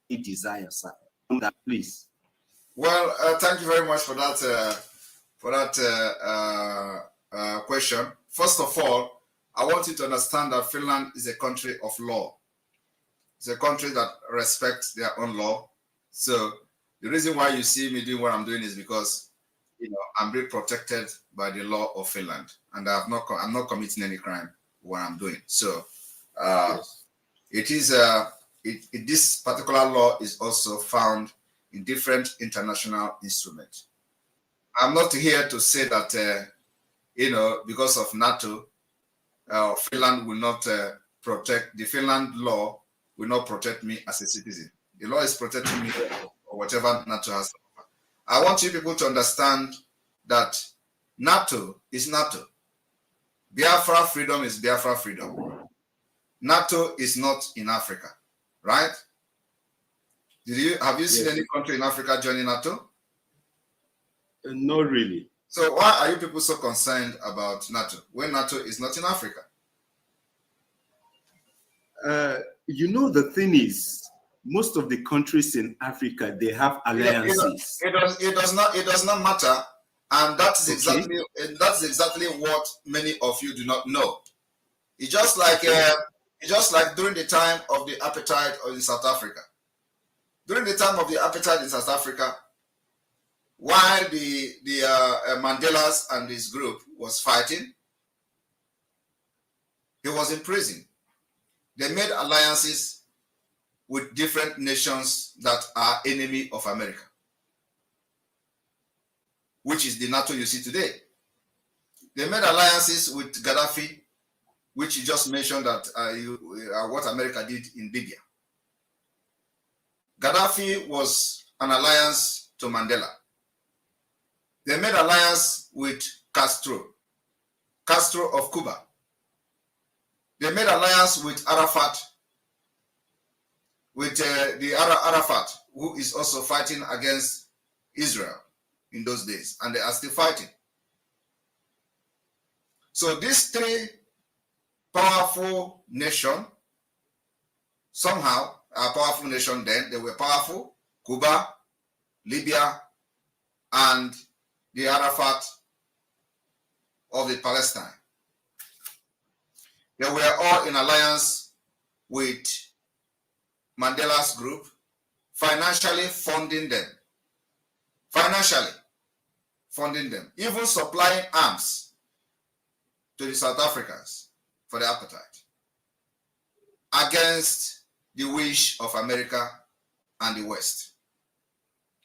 desire, sir? On that, please. Well, thank you very much for that question. First of all, I want you to understand that Finland is a country of law. It's a country that respects their own law. So the reason why you see me doing what I'm doing is because, I'm being protected by the law of Finland, and I'm not committing any crime what I'm doing. So yes. It is this particular law is also found in different international instruments. I'm not here to say that because of NATO, Finland will not protect, the Finland law will not protect me as a citizen. The law is protecting me or whatever NATO has. I want you people to understand that NATO is NATO. Biafra freedom is Biafra freedom. NATO is not in Africa, right? Have you seen any country in Africa joining NATO? Not really. So why are you people so concerned about NATO when NATO is not in Africa? The thing is, most of the countries in Africa, they have alliances. It does not matter, and that's exactly what many of you do not know. It's just like during the time of the apartheid in South Africa. During the time of the apartheid in South Africa, while the Mandela's and his group was fighting, he was in prison. They made alliances with different nations that are enemy of America, which is the NATO you see today. They made alliances with Gaddafi, which you just mentioned that what America did in Libya. Gaddafi was an alliance to Mandela. They made alliance with Castro of Cuba. They made alliance with Arafat, with Arafat, who is also fighting against Israel in those days, and they are still fighting. So these three powerful nations, somehow, are powerful nation then, they were powerful, Cuba, Libya, and the Arafat of the Palestine. They were all in alliance with Mandela's group, financially funding them, even supplying arms to the South Africans for the appetite, against the wish of America and the West.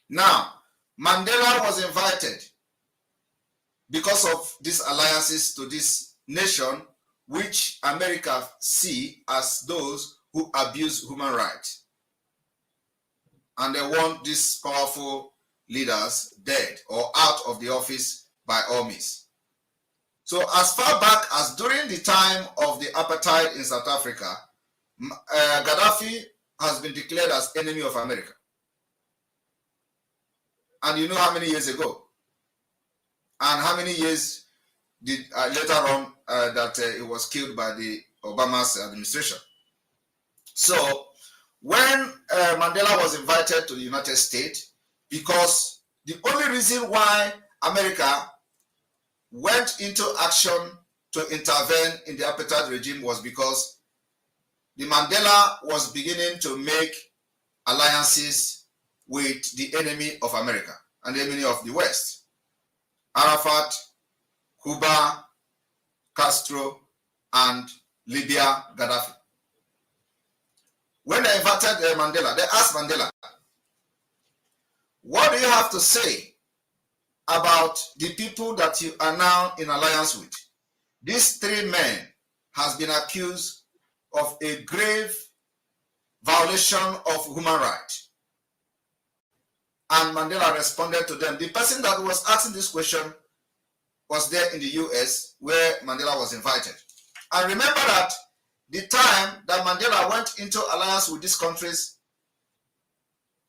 Now, Mandela was invited because of these alliances to this nation, which America see as those who abuse human rights. And they want these powerful leaders dead or out of the office by all means. So as far back as during the time of the apartheid in South Africa, Gaddafi has been declared as enemy of America. And you know how many years ago? And how many years did later on that it was killed by the Obama's administration? So when Mandela was invited to the United States, because the only reason why America went into action to intervene in the apartheid regime was because the Mandela was beginning to make alliances with the enemy of America and the enemy of the West. Arafat, Cuba, Castro, and Libya, Gaddafi. When they invited Mandela, they asked Mandela, what do you have to say about the people that you are now in alliance with? These three men has been accused of a grave violation of human rights. And Mandela responded to them. The person that was asking this question was there in the US where Mandela was invited. And remember that the time that Mandela went into alliance with these countries,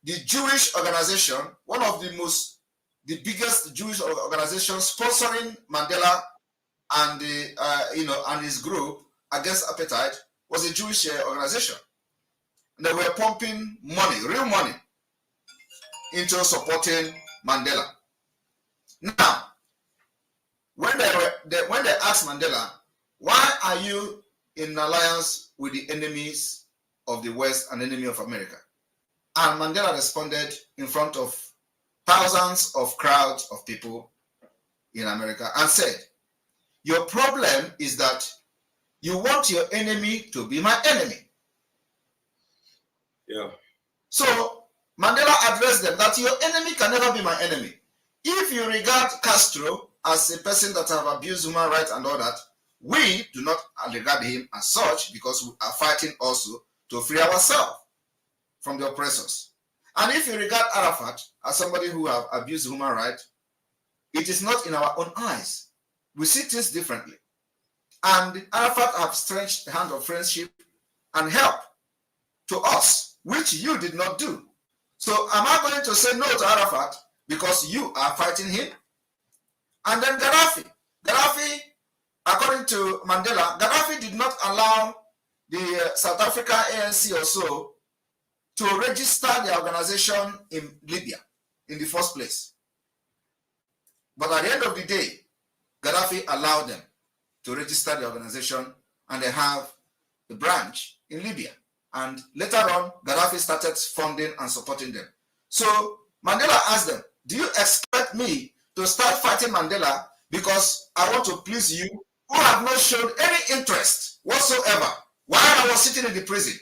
the Jewish organization, one of the biggest Jewish organizations sponsoring Mandela and and his group against apartheid, was a Jewish organization. And they were pumping money, real money, into supporting Mandela. Now, when they asked Mandela, why are you in alliance with the enemies of the West and enemy of America? And Mandela responded in front of thousands of crowds of people in America and said, your problem is that you want your enemy to be my enemy. Yeah. So Mandela addressed them that your enemy can never be my enemy. If you regard Castro as a person that have abused human rights and all that, we do not regard him as such because we are fighting also to free ourselves from the oppressors. And if you regard Arafat as somebody who have abused human rights, it is not in our own eyes. We see things differently. And Arafat have stretched the hand of friendship and help to us, which you did not do. So am I going to say no to Arafat because you are fighting him? And then Gaddafi, according to Mandela, Gaddafi did not allow the South Africa ANC or so to register the organization in Libya in the first place. But at the end of the day, Gaddafi allowed them to register the organization, and they have the branch in Libya. And later on, Gaddafi started funding and supporting them. So Mandela asked them, Do you expect me to start fighting Mandela because I want to please you who have not shown any interest whatsoever while I was sitting in the prison?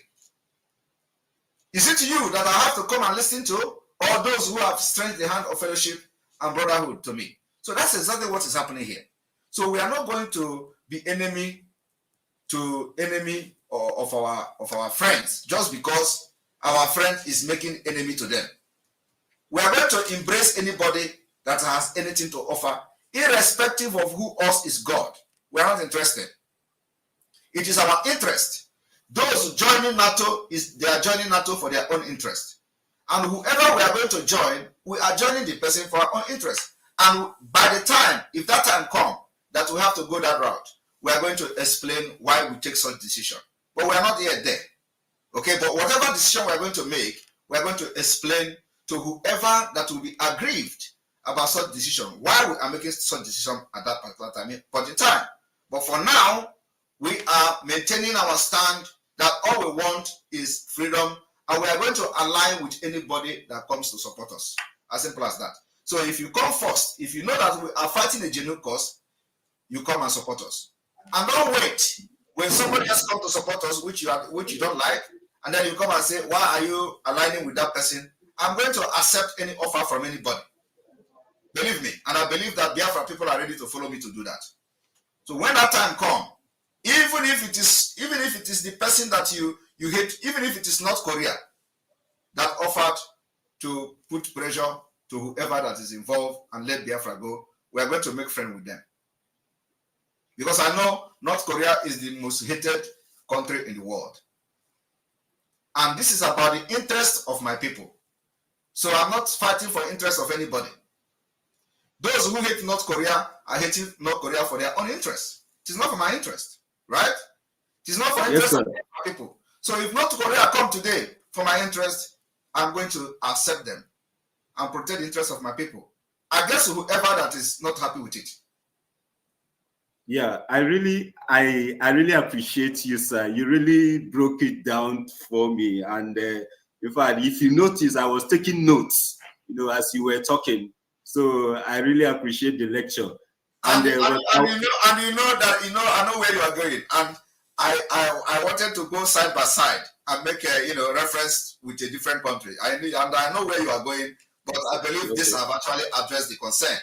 Is it you that I have to come and listen to, or those who have stretched the hand of fellowship and brotherhood to me? So that's exactly what is happening here. So we are not going to be enemy of our friends just because our friend is making enemy to them. We are going to embrace anybody that has anything to offer, irrespective of who else is God. We are not interested. It is our interest. Those joining NATO, they are joining NATO for their own interest. And whoever we are going to join, we are joining the person for our own interest. And by the time, if that time comes, that we have to go that route, we are going to explain why we take such decision. But we are not yet there. Okay, but whatever decision we are going to make, we are going to explain to whoever that will be aggrieved about such decision, why we are making such decision at that particular point in time. But for now, we are maintaining our stand that all we want is freedom, and we are going to align with anybody that comes to support us. As simple as that. So if you come first, if you know that we are fighting a genuine cause, you come and support us. And don't wait when somebody else comes to support us, which you don't like, and then you come and say, why are you aligning with that person? I'm going to accept any offer from anybody. Believe me, and I believe that Biafra people are ready to follow me to do that. So when that time comes, even if it is the person that you hate, even if it is North Korea that offered to put pressure to whoever that is involved and let Biafra go, we are going to make friends with them. Because I know North Korea is the most hated country in the world. And this is about the interest of my people. So I'm not fighting for interest of anybody. Those who hate North Korea are hating North Korea for their own interest. It is not for my interest, right? It is not for interest of my people. So if North Korea come today for my interest, I'm going to accept them and protect the interest of my people. I guess whoever that is not happy with it. Yeah, I really appreciate you, sir. You really broke it down for me. And in fact, if you notice, I was taking notes, as you were talking. So I really appreciate the lecture. And you know that I know where you are going. And I wanted to go side by side and make a reference with a different country. I know where you are going, but I believe this have actually addressed the concern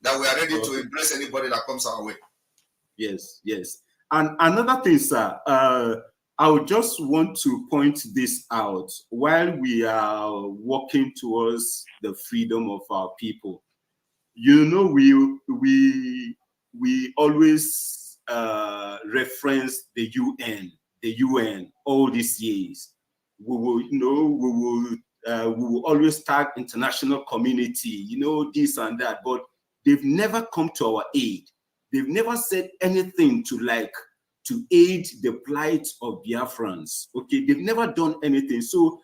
that we are ready to embrace anybody that comes our way. Yes. And another thing, sir, I would just want to point this out. While we are working towards the freedom of our people, we always reference the UN all these years. We will always tag international community, this and that, but they've never come to our aid. They've never said anything to aid the plight of Biafrans. Okay, they've never done anything. So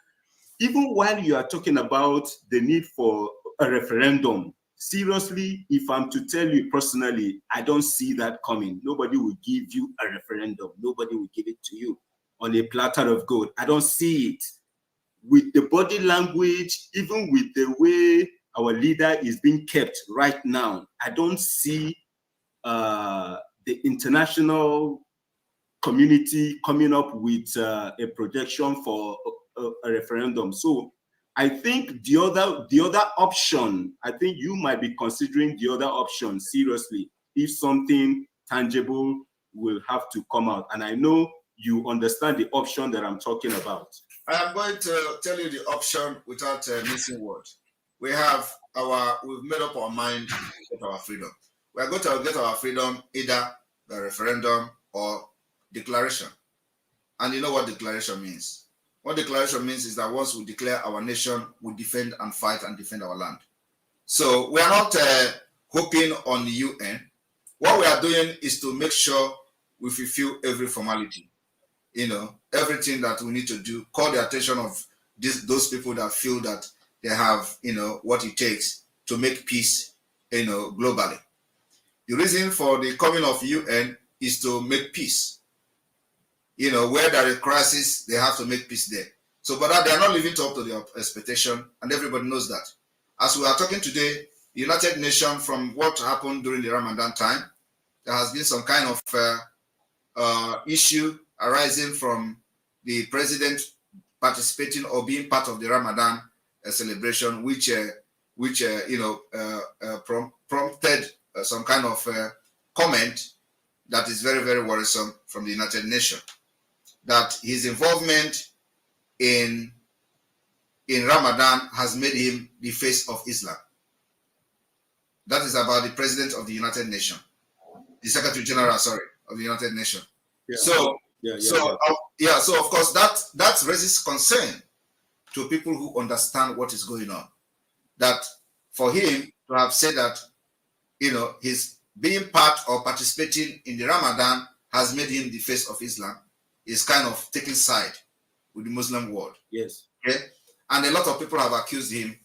even while you are talking about the need for a referendum, seriously, if I'm to tell you personally, I don't see that coming. Nobody will give you a referendum. Nobody will give it to you on a platter of gold. I don't see it. With the body language, even with the way our leader is being kept right now, I don't see the international community coming up with a projection for a referendum. So I think the other option, I think you might be considering the other option seriously if something tangible will have to come out. And I know you understand the option that I'm talking about. I am going to tell you the option without missing words. We've made up our mind to get our freedom. We are going to get our freedom either by referendum or declaration. And you know what declaration means. What declaration means is that once we declare our nation, we defend and fight and defend our land. So we are not hoping on the UN. What we are doing is to make sure we fulfill every formality. Everything that we need to do, call the attention of those people that feel that they have, what it takes to make peace, globally. The reason for the coming of UN is to make peace. Where there is crisis, they have to make peace there. So, but they are not living up to their expectation, and everybody knows that. As we are talking today, the United Nations, from what happened during the Ramadan time, there has been some kind of issue arising from the president participating or being part of the Ramadan celebration, which prompted some kind of comment that is very, very worrisome from the United Nations, that his involvement in Ramadan has made him the face of Islam. That is about the president of the United Nations, the Secretary General, sorry, of the United Nations. Yeah. So of course that raises concern to people who understand what is going on. That for him to have said that, his being part or participating in the Ramadan has made him the face of Islam is kind of taking side with the Muslim world. Yes. Okay. And a lot of people have accused him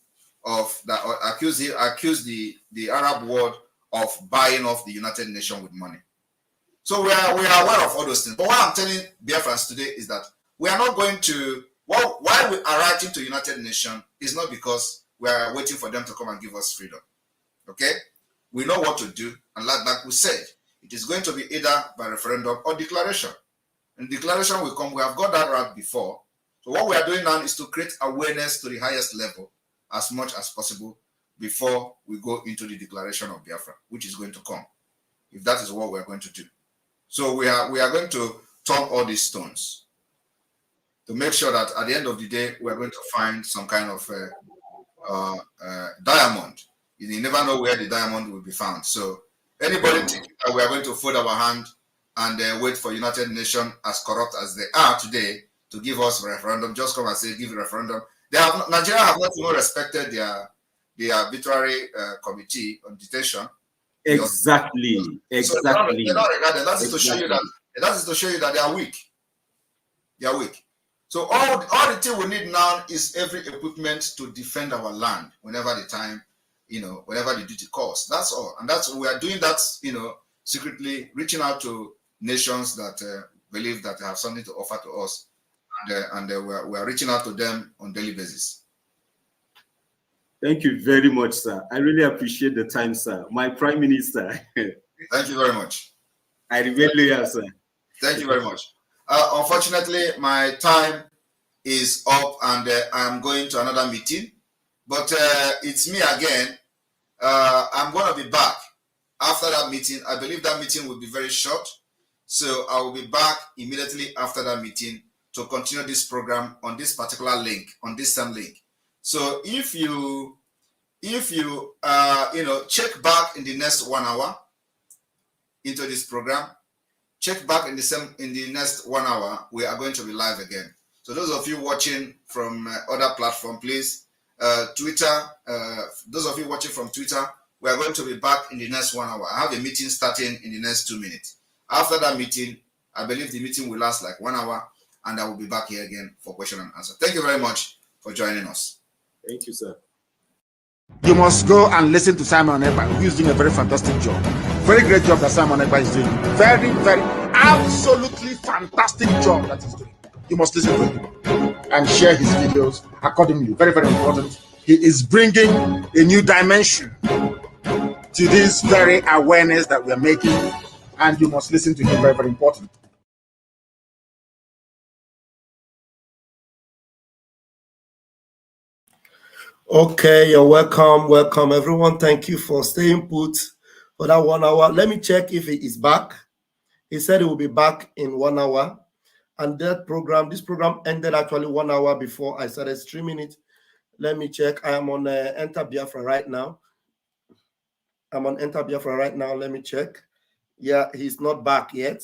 of that, or accused the Arab world of buying off the United Nations with money. So we are aware of all those things. But what I'm telling Biafrans today is that we are not going to. Well, why we are writing to United Nations is not because we are waiting for them to come and give us freedom. Okay, we know what to do, and like we said, it is going to be either by referendum or declaration. And declaration will come. We have got that right before. So what we are doing now is to create awareness to the highest level as much as possible before we go into the declaration of Biafra, which is going to come, if that is what we are going to do. So we are going to turn all these stones to make sure that at the end of the day, we are going to find some kind of diamond. You never know where the diamond will be found. So anybody thinking that we are going to fold our hand and wait for United Nations, as corrupt as they are today, to give us a referendum, just come and say, give a referendum. Nigeria have not even respected their arbitrary committee on detention. Exactly. So they're not regarded. That is to show you that they are weak. They are weak. So all the thing we need now is every equipment to defend our land whenever the time, whenever the duty calls. That's all. And we are doing that, secretly reaching out to nations that believe that they have something to offer to us. And we are reaching out to them on a daily basis. Thank you very much, sir. I really appreciate the time, sir. My Prime Minister. Thank you very much. I remain loyal, sir. Thank you very much. Unfortunately, my time is up and I'm going to another meeting. But it's me again. I'm going to be back after that meeting. I believe that meeting will be very short. So I will be back immediately after that meeting to continue this program on this particular link, on this same link. So if you check back in the next 1 hour into this program, check back in the next 1 hour, we are going to be live again. So those of you watching from other platform, please, Twitter, those of you watching from Twitter, we are going to be back in the next 1 hour. I have a meeting starting in the next 2 minutes. After that meeting, I believe the meeting will last like 1 hour, and I will be back here again for question and answer. Thank you very much for joining us. Thank you, sir. You must go and listen to Simon Ekpa, who is doing a very fantastic job. Very great job that Simon Ekpa is doing. Very, very, absolutely fantastic job that he's doing. You must listen to him and share his videos accordingly. Very, very important. He is bringing a new dimension to this very awareness that we're making, and you must listen to him. Very, very important. Okay, you're welcome. Welcome, everyone. Thank you for staying put for that 1 hour. Let me check if he is back. He said he will be back in 1 hour. And this program ended actually 1 hour before I started streaming it. Let me check. I am on Enter Biafra right now. I'm on Enter Biafra right now. Let me check. Yeah, he's not back yet.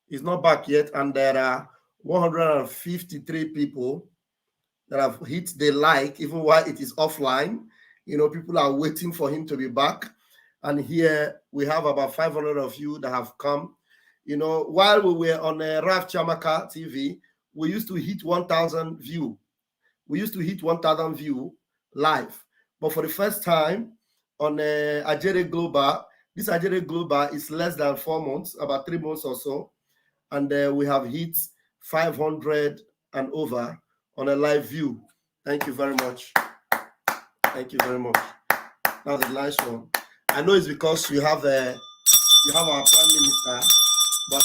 He's not back yet. And there are 153 people that have hit the like, even while it is offline. People are waiting for him to be back. And here we have about 500 of you that have come. While we were on Raf Chamaka TV, we used to hit 1,000 view. We used to hit 1,000 view live. But for the first time on Ajere Global, this Ajere Global is less than 4 months, about 3 months or so. And we have hit 500 and over on a live view. Thank you very much. Thank you very much. That was a nice one. I know it's because you have our Prime Minister, but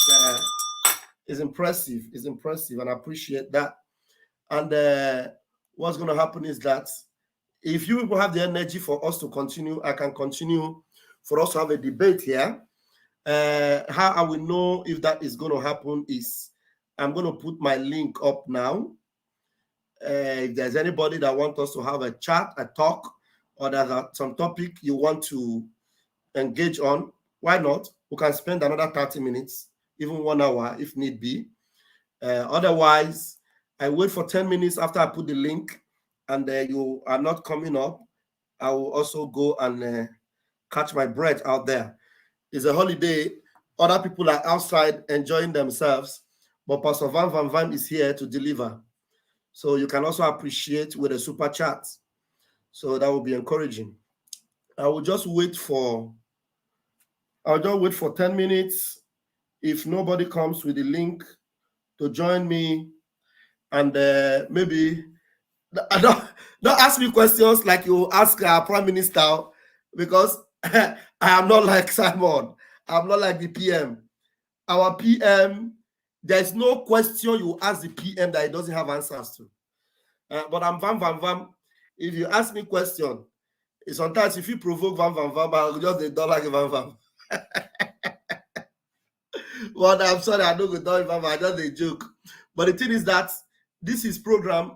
it's impressive. It's impressive, and I appreciate that. And what's going to happen is that if you people have the energy for us to continue, I can continue for us to have a debate here. How I will know if that is going to happen is I'm going to put my link up now. If there's anybody that wants us to have a chat, a talk, or there's some topic you want to engage on, why not? We can spend another 30 minutes, even 1 hour if need be. Otherwise, I wait for 10 minutes after I put the link and you are not coming up. I will also go and catch my breath out there. It's a holiday. Other people are outside enjoying themselves, but Pastor Van is here to deliver. So you can also appreciate with a super chat. So that will be encouraging. I'll just wait for 10 minutes. If nobody comes with the link to join me, and maybe don't ask me questions like you ask our Prime Minister, because I am not like Simon. I'm not like the PM. Our PM, there's no question you ask the PM that he doesn't have answers to. But I'm Vam. If you ask me question, sometimes if you provoke Vam, I'll just don't like Vam. Well, I'm sorry, I don't go down Vam. I just a joke. But the thing is that this is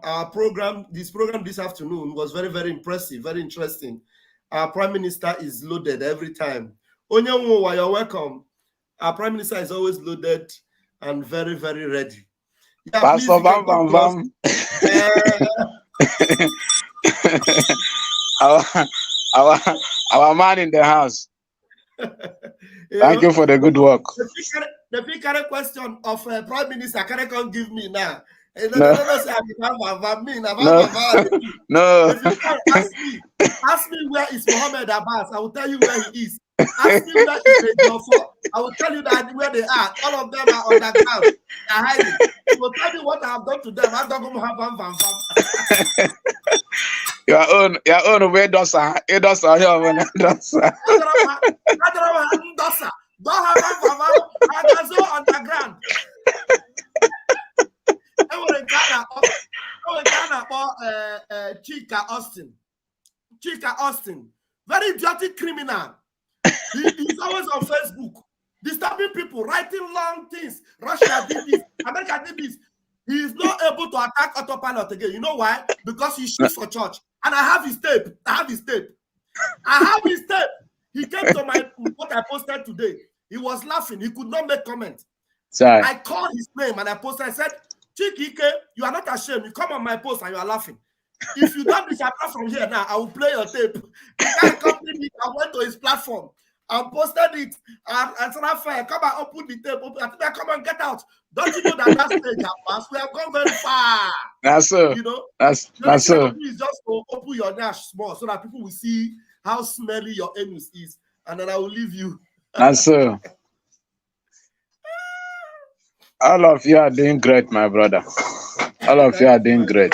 our program this afternoon was very, very impressive, very interesting. Our Prime Minister is loaded every time. Onyanwo, you're welcome. Our Prime Minister is always loaded and very, very ready. Yeah, Pastor Vam. Our man in the house. Thank you for the good work. The big question of Prime Minister can't give me now. No. If you can ask me where is Mohammed Abbas, I will tell you where he is. Ask me where is Jofo, I will tell you that where they are. All of them are underground. They are hiding. You will tell me what I have done to them. I don't have Vam. Your own way does it does I don't have Vam. Underground. Chika Austin, very idiotic criminal. He's always on Facebook, disturbing people, writing long things. Russia did this, America did this. He is not able to attack autopilot again. You know why? Because he shoots for church. And I have his tape. He came to what I posted today. He was laughing. He could not make comment. Sorry. I called his name and I posted. I said, Chikike, you are not ashamed. You come on my post and you are laughing. If you don't disappear from here now, I will play your tape. The guy accompanied me. I went to his platform and posted it. And said, Rafael, come and open the tape. I think I come and get out. Don't you know that stage has passed? We have gone very far. That's so. You know? That's so. It's just to open your dash small so that people will see how smelly your anus is. And then I will leave you. That's so. All of you are doing great, my brother. All of you are doing great.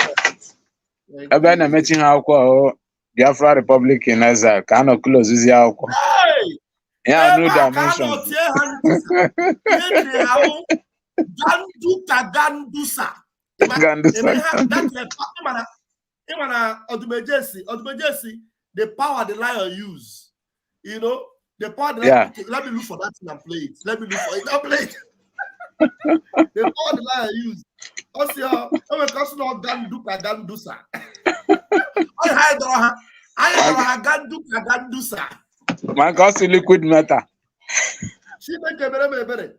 I've been meeting Biafra Republic in Exile. Cannot close this year. Yeah, new dimensions. The power the lion use. You know, the power the lion. Let me look for that thing and play it. Let me look for it. I'll play it. The power the lion use. Also, I'm because not Gandusa. My cost liquid matter. She make a better.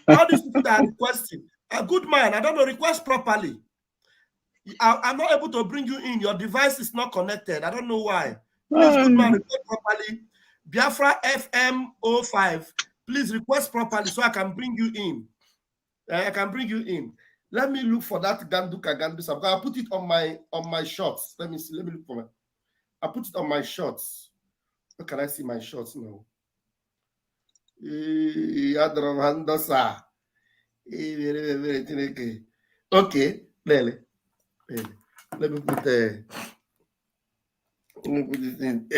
All these people that are requesting. A good man, I don't know, request properly. I'm not able to bring you in. Your device is not connected. I don't know why. Please, good man, request properly. Biafra FM 05. Please request properly so I can bring you in. I can bring you in. Let me look for that Gandusa. I'll put it on my shorts. Let me see. Let me look for it. I'll put it on my shorts. Where can I see my shorts now? Okay, Lele. Let me put this in.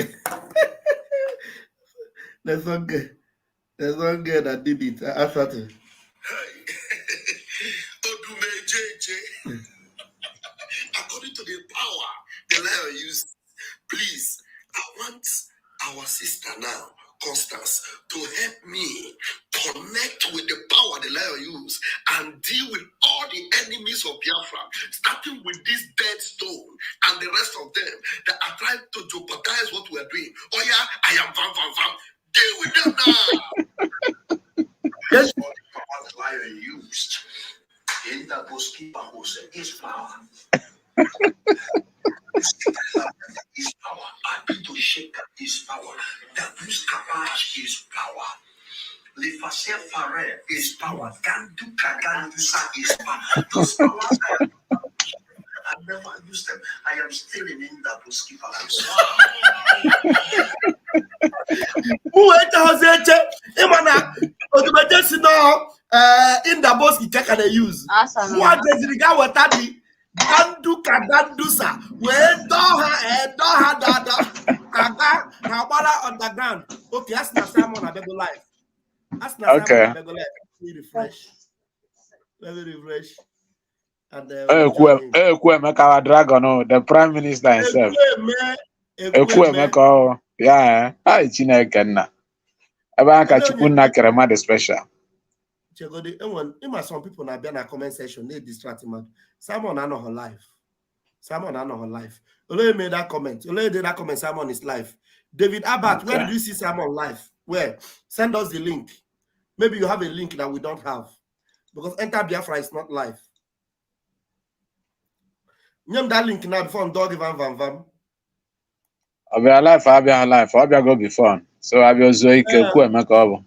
There's one girl. There's one girl that did it. I started. According to the power the lion used, please, I want our sister now, Constance, to help me connect with the power the lion used and deal with all the enemies of Biafra, starting with this dead stone and the rest of them that are trying to jeopardize what we're doing. Oh yeah, I am Vam. Deal with them now. Yes. All the power the lion used in the Boskipa is power. Is power. Abito Sheka is power. The Buskapash is power. Lifase Fare is power. Ganduka Gandusa is power. Those powers I've never used them. I am still in the Buskipa. Who ate Hoseche? Imana, automatically now in the Boski can they use? What does the guy with Tadi? Ganduka Gandusa. Where Doha Dada Kabala underground. Okay, that's not Simon I beg life. That's not Okay. Simon I beg life. Let me refresh. And Ekwemeka Dragon, the Prime Minister himself. Ekwemeka, yeah. Hi, Chineke nna. Ebe aka Chukwu nna kere mmadụ special. Some people now be in a comment section, they distract him. Simon I know her life. Simon I know her life. Ole made that comment. Ole did that comment. Simon is live. David Abbott, where did you see Simon live? Where? Send us the link. Maybe you have a link that we don't have. Because Enter Biafra is not live. Name that link now before I'm dog Vam. I'll be alive. I'll go before. So I'll be Zoike Ekwemeka Obo.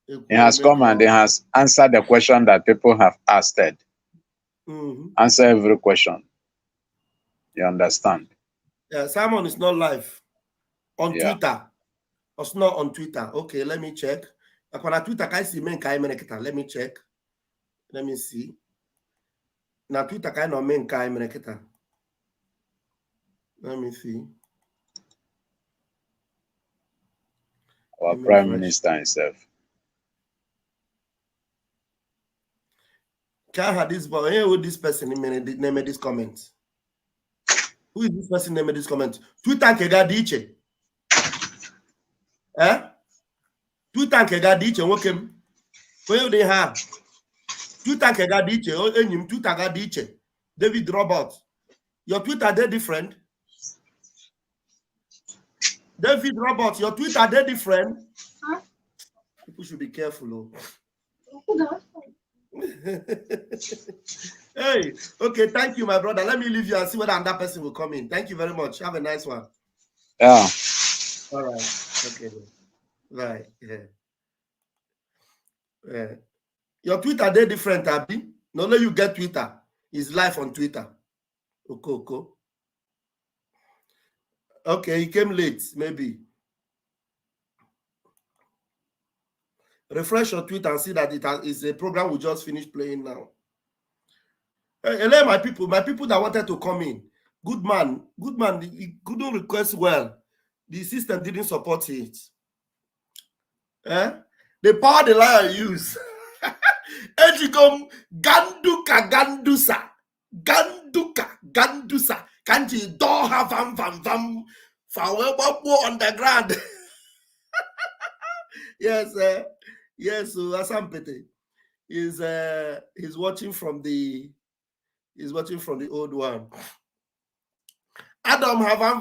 He has come and he has answered the question that people have asked. Answer every question. You understand? Yeah, Simon is not live on Twitter. It's not on Twitter. Okay, let me check. On Twitter, let me check. Let me see. Now Twitter let me see. Our Prime Minister himself. Can I have this boy? Who this person name this comment? Who is this person name this comment? Twitter Kegadiche. Twitter Kegadiche. Welcome. Where they have? Twitter Kegadiche. Oh, enyim Twitter Kegadiche. David Robert. Your Twitter they different. David Robert, your Twitter they different. People should be careful. Oh. Hey, okay, thank you, my brother. Let me leave you and see whether that person will come in. Thank you very much. Have a nice one. Yeah. All right. Okay. Right. Yeah. Your Twitter they different, Abby. No, you get Twitter. It's live on Twitter. Okay. Okay, he came late, maybe. Refresh your Twitter and see that it is a program we just finished playing now. Hello, my people that wanted to come in. Good man, he couldn't request well. The system didn't support it. The power the lion use. Ejikom Ganduka Gandusa. Can't you don't have vam for underground? Yes, Asampete is he's watching from the old one. Adam have vam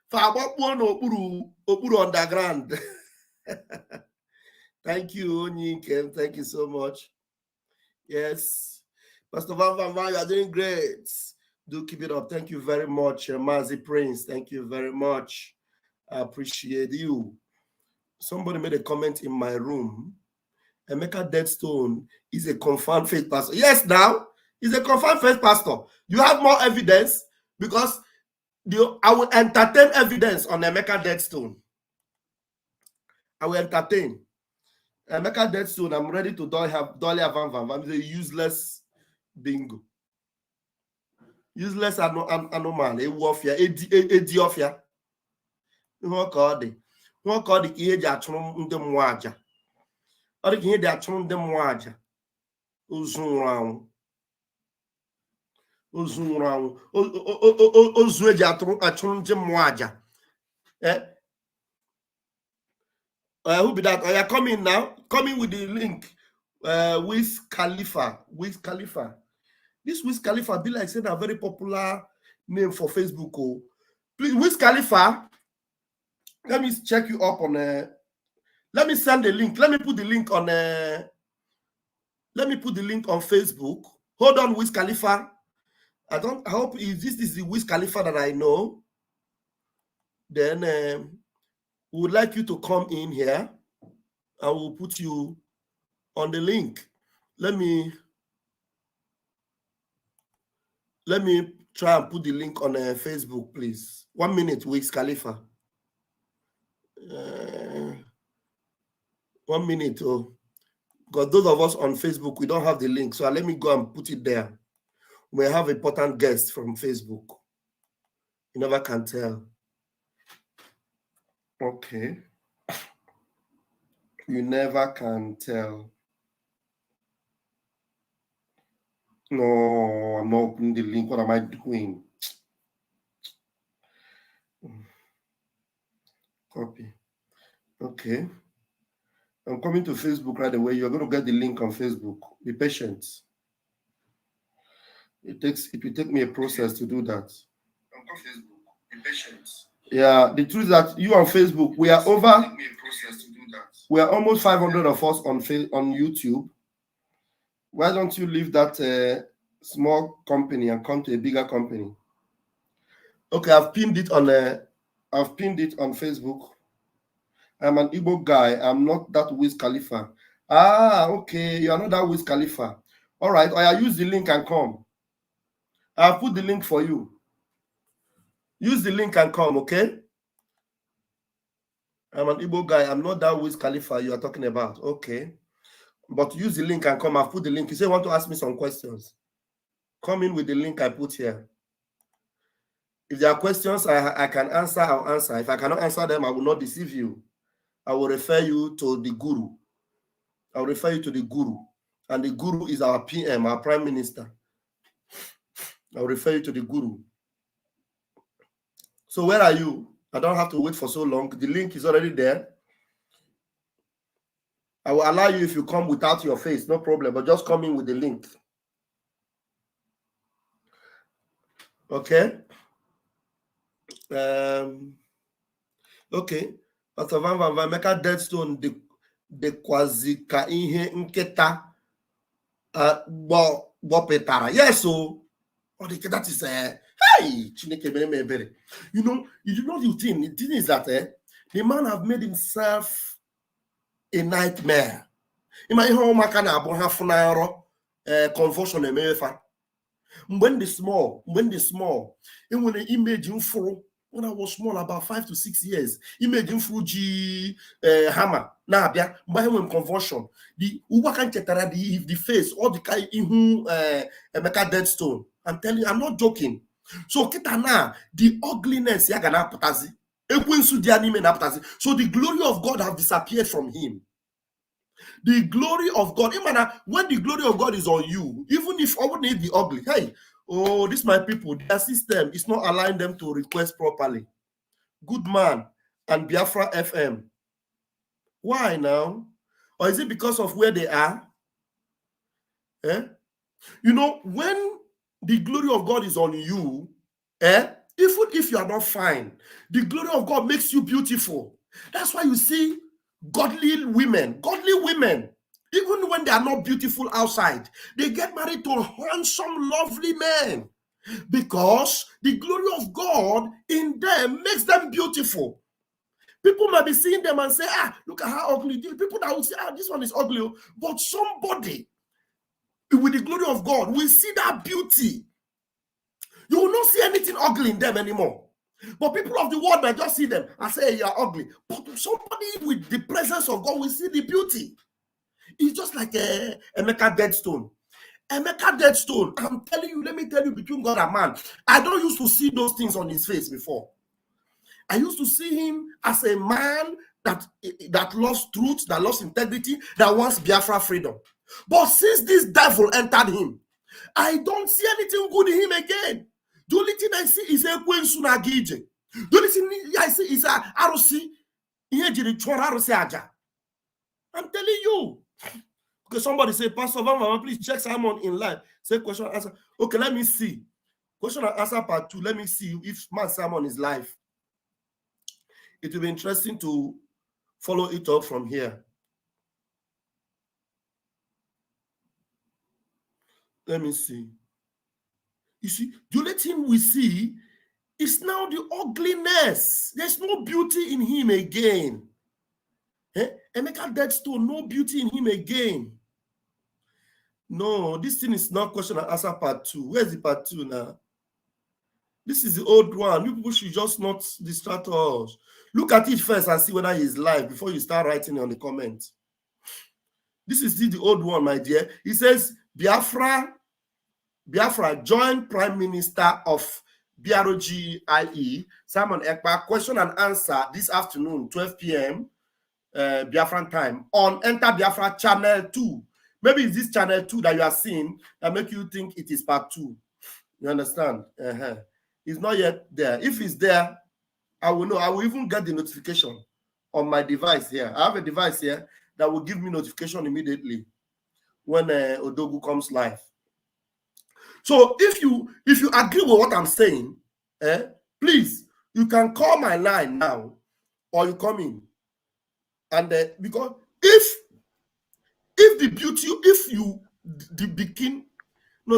for underground. Thank you, Onyinke. Thank you so much. Yes, Pastor Van, you are doing great. Do keep it up. Thank you very much, Mazi Prince. Thank you very much. I appreciate you. Somebody made a comment in my room. Emeka Deadstone is a confirmed faith pastor. Yes, now he's a confirmed faith pastor. You have more evidence because I will entertain evidence on Emeka Deadstone. I will entertain. Emeka dead soon. I'm ready to dolly van. I'm the useless bingo. Useless anomaly. Warfare. Ediofia. What called it? What called the age at the Mwaja? Or the age at the Mwaja? Uzun Ozueja atun the Mwaja. Who be that? Are you coming now? Coming with the link. Wiz Khalifa. This Wiz Khalifa be like saying a very popular name for Facebook. Oh, please, Wiz Khalifa. Let me check you up on. Let me send the link. Let me put the link on. Let me put the link on Facebook. Hold on, Wiz Khalifa. I hope if this is the Wiz Khalifa that I know, then we would like you to come in here. I will put you on the link. Let me try and put the link on Facebook, please. 1 minute, Wiz Khalifa. 1 minute. Oh, because those of us on Facebook, we don't have the link. So let me go and put it there. We have important guests from Facebook. You never can tell. Okay. You never can tell. No, I'm not opening the link. What am I doing? Copy. Okay. I'm coming to Facebook right away. You're going to get the link on Facebook. Be patient. It will take me a process to do that. I'm on Facebook. Be patient. Yeah, the truth is that you on Facebook, we are over. We are almost 500 of us on YouTube. Why don't you leave that small company and come to a bigger company? Okay, I've pinned it on Facebook. I'm an Igbo guy. I'm not that Wiz Khalifa. Ah, okay. You are not that Wiz Khalifa. All right. I use the link and come. I'll put the link for you. Use the link and come, okay? I'm an Igbo guy. I'm not that Wiz Khalifa you are talking about. Okay. But use the link and come. I've put the link. You say you want to ask me some questions. Come in with the link I put here. If there are questions I can answer, I'll answer. If I cannot answer them, I will not deceive you. I will refer you to the guru. I'll refer you to the guru. And the guru is our PM, our prime minister. I'll refer you to the guru. So where are you? I don't have to wait for so long. The link is already there. I will allow you if you come without your face, no problem, but just come in with the link. Okay? Okay. Pastor Van make a deadstone the quasi ka ihe nketa bopetara. Yes, so that is hey, Chineke mere me ebere. You know the thing. The thing is that the man have made himself a nightmare. Imagine how maka na abo ha funaro conversion emefa. When the small, when an image in full. When I was small, about 5 to 6 years, imagine Fuji hammer. Now, when conversion, the Uwakan Chetara, the face, all the guy in whom Emeka Deadstone. I'm telling you, I'm not joking. So, Kitana, the ugliness, so the glory of God have disappeared from him. The glory of God, when the glory of God is on you, even if I would need the ugly, hey, oh, this my people, their system is not allowing them to request properly. Good man and Biafra FM. Why now? Or is it because of where they are? You know, when the glory of God is on you, even if you are not fine, the glory of God makes you beautiful. That's why you see godly women, even when they are not beautiful outside, they get married to handsome, lovely men because the glory of God in them makes them beautiful. People might be seeing them and say, look at how ugly. People that will say, this one is ugly. But somebody with the glory of God will see that beauty. You will not see anything ugly in them anymore. But people of the world might just see them and say, you're ugly. But somebody with the presence of God will see the beauty. He's just like Emeka Deadstone. Emeka Deadstone, I'm telling you, let me tell you, between God and man, I don't used to see those things on his face before. I used to see him as a man that loves truth, that loves integrity, that wants Biafra freedom. But since this devil entered him, I don't see anything good in him again. The only thing I see is a Queen Sunagije. The only thing I see is a Arusi. I'm telling you. Because somebody say, Pastor Van, please check Simon in live. Say question and answer. Okay, let me see. Question and answer part 2. Let me see if man Simon is live. It will be interesting to follow it up from here. Let me see. You see, the only thing we see is now the ugliness. There's no beauty in him again. Emeka Deadstone, no beauty in him again. No, this thing is not question and answer part 2. Where's the part 2 now? This is the old one. You people should just not distract us. Look at it first and see whether he's live before you start writing on the comment. This is the old one, my dear. He says, Biafra joint Prime Minister of BRGIE, Simon Ekpa, question and answer this afternoon, 12 p.m. Biafran time on Enter Biafra Channel 2. Maybe it's this Channel 2 that you are seeing that make you think it is part 2. You understand? It's not yet there. If it's there, I will know. I will even get the notification on my device here. I have a device here that will give me notification immediately when Odogu comes live. So if you agree with what I'm saying, please, you can call my line now, or you come in. And because if the beauty, if you the begin, no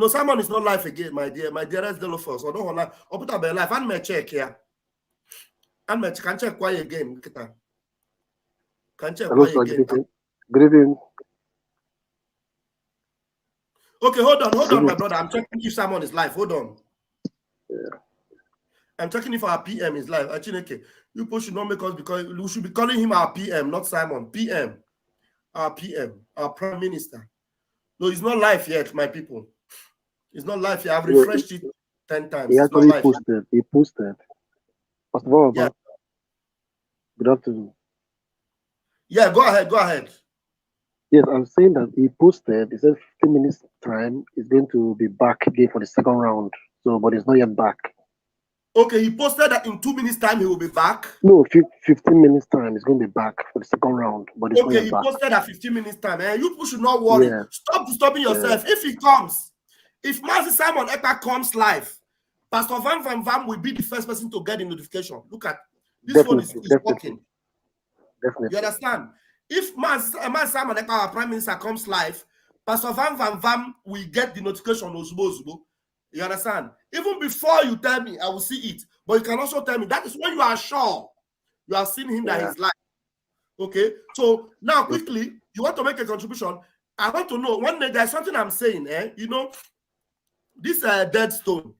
Simon is not live again, my dearest Delofos. I don't want to. I'll put up a live. I'm check here. I'm can check why again. Can check why again. Good evening. Okay, hold on, my brother. I'm checking if Simon is live. Hold on. Yeah. I'm checking if our PM is live. Actually, okay. You people should not make us, because we should be calling him our PM, not Simon. PM. Our PM, our Prime Minister. No, he's not live yet, my people. He's not live yet. I've refreshed it 10 times. He actually posted. He posted. First of all, yeah. Good afternoon. Yeah, go ahead. Yes, I'm saying that he posted. He said 15 minutes time is going to be back again for the second round. So, but it's not yet back. Okay, he posted that in 2 minutes time he will be back. No, 15 minutes time is going to be back for the second round, but it's not yet back. Okay, he posted at 15 minutes time. You people should not worry. Yeah. Stop disturbing yourself. Yeah. If he comes, if Master Simon Ekpa comes live, Pastor Van will be the first person to get the notification. Look at this one is working. Definitely. You understand? If Master Simon Ekpa, our Prime Minister, comes live, Pastor Van will get the notification. You understand? Even before you tell me, I will see it. But you can also tell me that is when you are sure you have seen him that he's live. Okay? So now quickly, you want to make a contribution. I want to know, one day there's something I'm saying, you know, this Deadstone.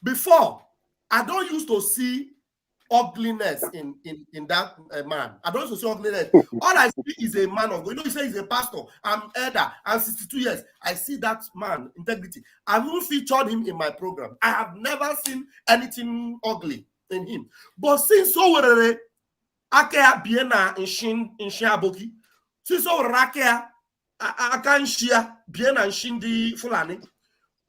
Before, I don't used to see ugliness in that man. I don't used to see ugliness. All I see is a man of God. You know, you say he's a pastor. I'm elder. I'm 62 years. I see that man, integrity. I even featured him in my program. I have never seen anything ugly in him. But since so Akea Biena in Shin Aboki, since so Rakea Akanshia Biena and Shindi Fulani,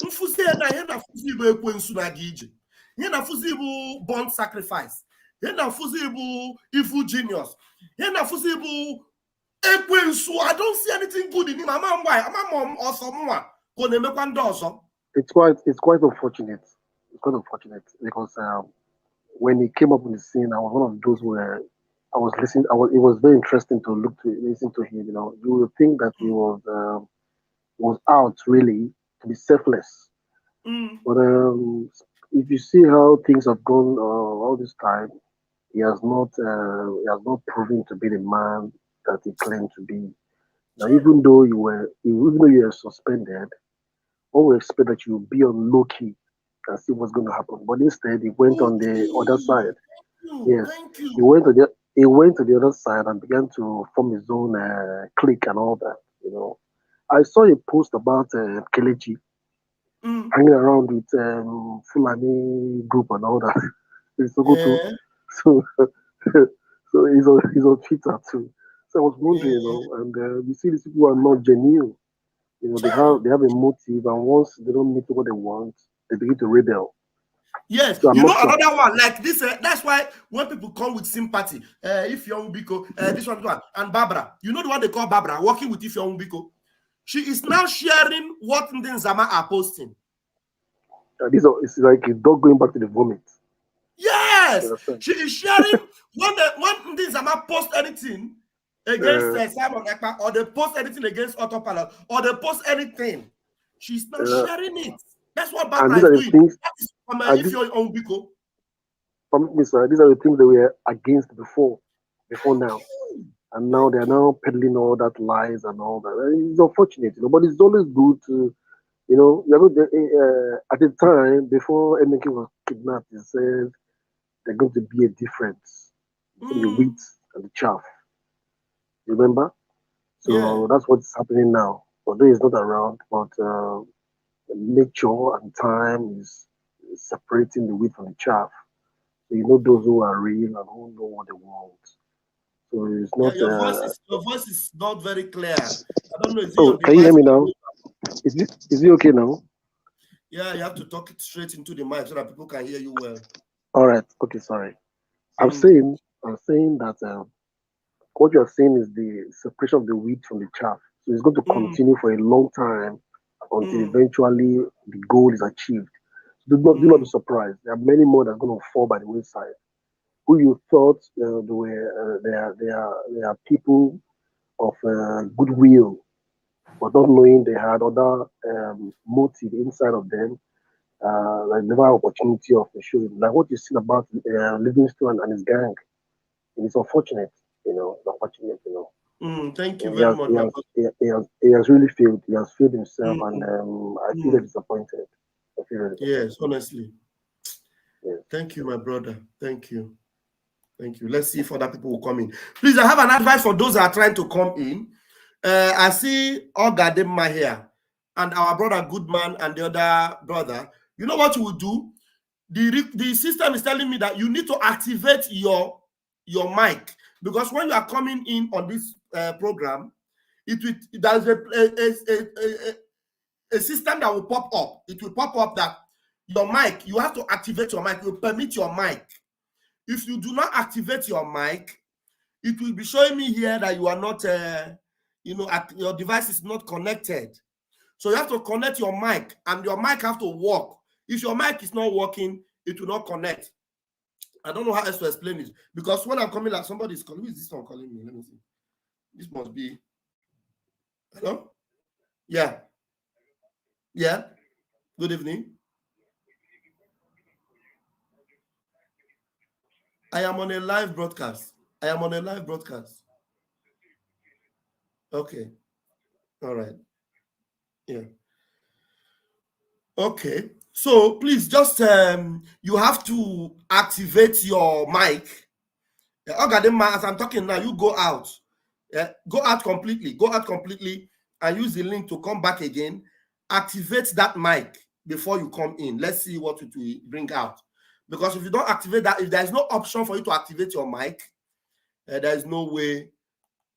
Mfuse na yena fuzibu ekwensu na gije. Yena fuzibu bond sacrifice. Yena fuzibu evil genius. Yena fuzibu ekwensu. I don't see anything good in him. It's quite unfortunate. It's quite unfortunate because when he came up on the scene, I was one of those where I was listening. It was very interesting to listen to him. You know, you would think that he was out really to be selfless. But if you see how things have gone all this time, he has not proven to be the man that he claimed to be. Now, even though you were suspended, all we expect that you be on low key and see what's going to happen. But instead, he went on the other side. Yes, he went on the he went to the other side and began to form his own clique and all that. I saw a post about Kelechi hanging around with Fulani group and all that. It's so good too. Yeah. So, so he's on Twitter too. So I was wondering, Yeah. and you see these people are not genuine. They have a motive, and once they don't meet what they want, they begin to rebel. Yes, So I'm you know not sure. another one like this. That's why when people come with sympathy, if you're Umbiko, this one, and Barbara, you know the one they call Barbara, working with if you're Umbiko. She is now sharing what Ndenzama are posting. It's like a dog going back to the vomit. Yes, she is sharing when Ndenzama post anything against Simon Ekpa, or they post anything against Autopilot, or they post anything. She's now sharing it. That's what Barbara is doing. Things, that is from if you're Umbiko. These are the things that we were against before now. And now they are now peddling all that lies and all that. It's unfortunate, but it's always good to, at the time before Emeke was kidnapped, he said there's going to be a difference between the wheat and the chaff. Remember? So that's what's happening now. Although he's not around, but nature and time is separating the wheat from the chaff. So those who are real and who know what they want. So it's not. Your voice is not very clear. I don't know. Can you hear me now? Is it okay now? Yeah, you have to talk it straight into the mic so that people can hear you well. All right. Okay. Sorry. I'm saying that what you're saying is the separation of the wheat from the chaff. So it's going to continue for a long time until eventually the goal is achieved. Do not be surprised. There are many more that are going to fall by the wayside. Who you thought they are people of goodwill, but not knowing they had other motive inside of them, like never opportunity of the show. Like what you seen about Livingstone and his gang. It's unfortunate, it's unfortunate, Thank you very much. He has really failed. He has failed himself, and I feel disappointed. Yes, honestly. Yes. Thank you, my brother. Thank you. Thank you. Let's see if other people will come in. Please, I have an advice for those that are trying to come in. I see Ogadema here, and our brother Goodman and the other brother. You know what you will do? The system is telling me that you need to activate your mic, because when you are coming in on this program, there's a system that will pop up. It will pop up that your mic, you have to activate your mic. You permit your mic. If you do not activate your mic, it will be showing me here that you are not, your device is not connected. So you have to connect your mic, and your mic have to work. If your mic is not working, it will not connect. I don't know how else to explain it, because when I'm coming, like somebody is calling. Who is this one calling me? Let me see. This must be. Hello? Yeah. Yeah. Good evening. I am on a live broadcast. Okay. All right. Yeah. Okay. So please just you have to activate your mic. As I'm talking now, you go out. Go out completely and use the link to come back again. Activate that mic before you come in. Let's see what it will bring out. Because if you don't activate that, if there's no option for you to activate your mic, there is no way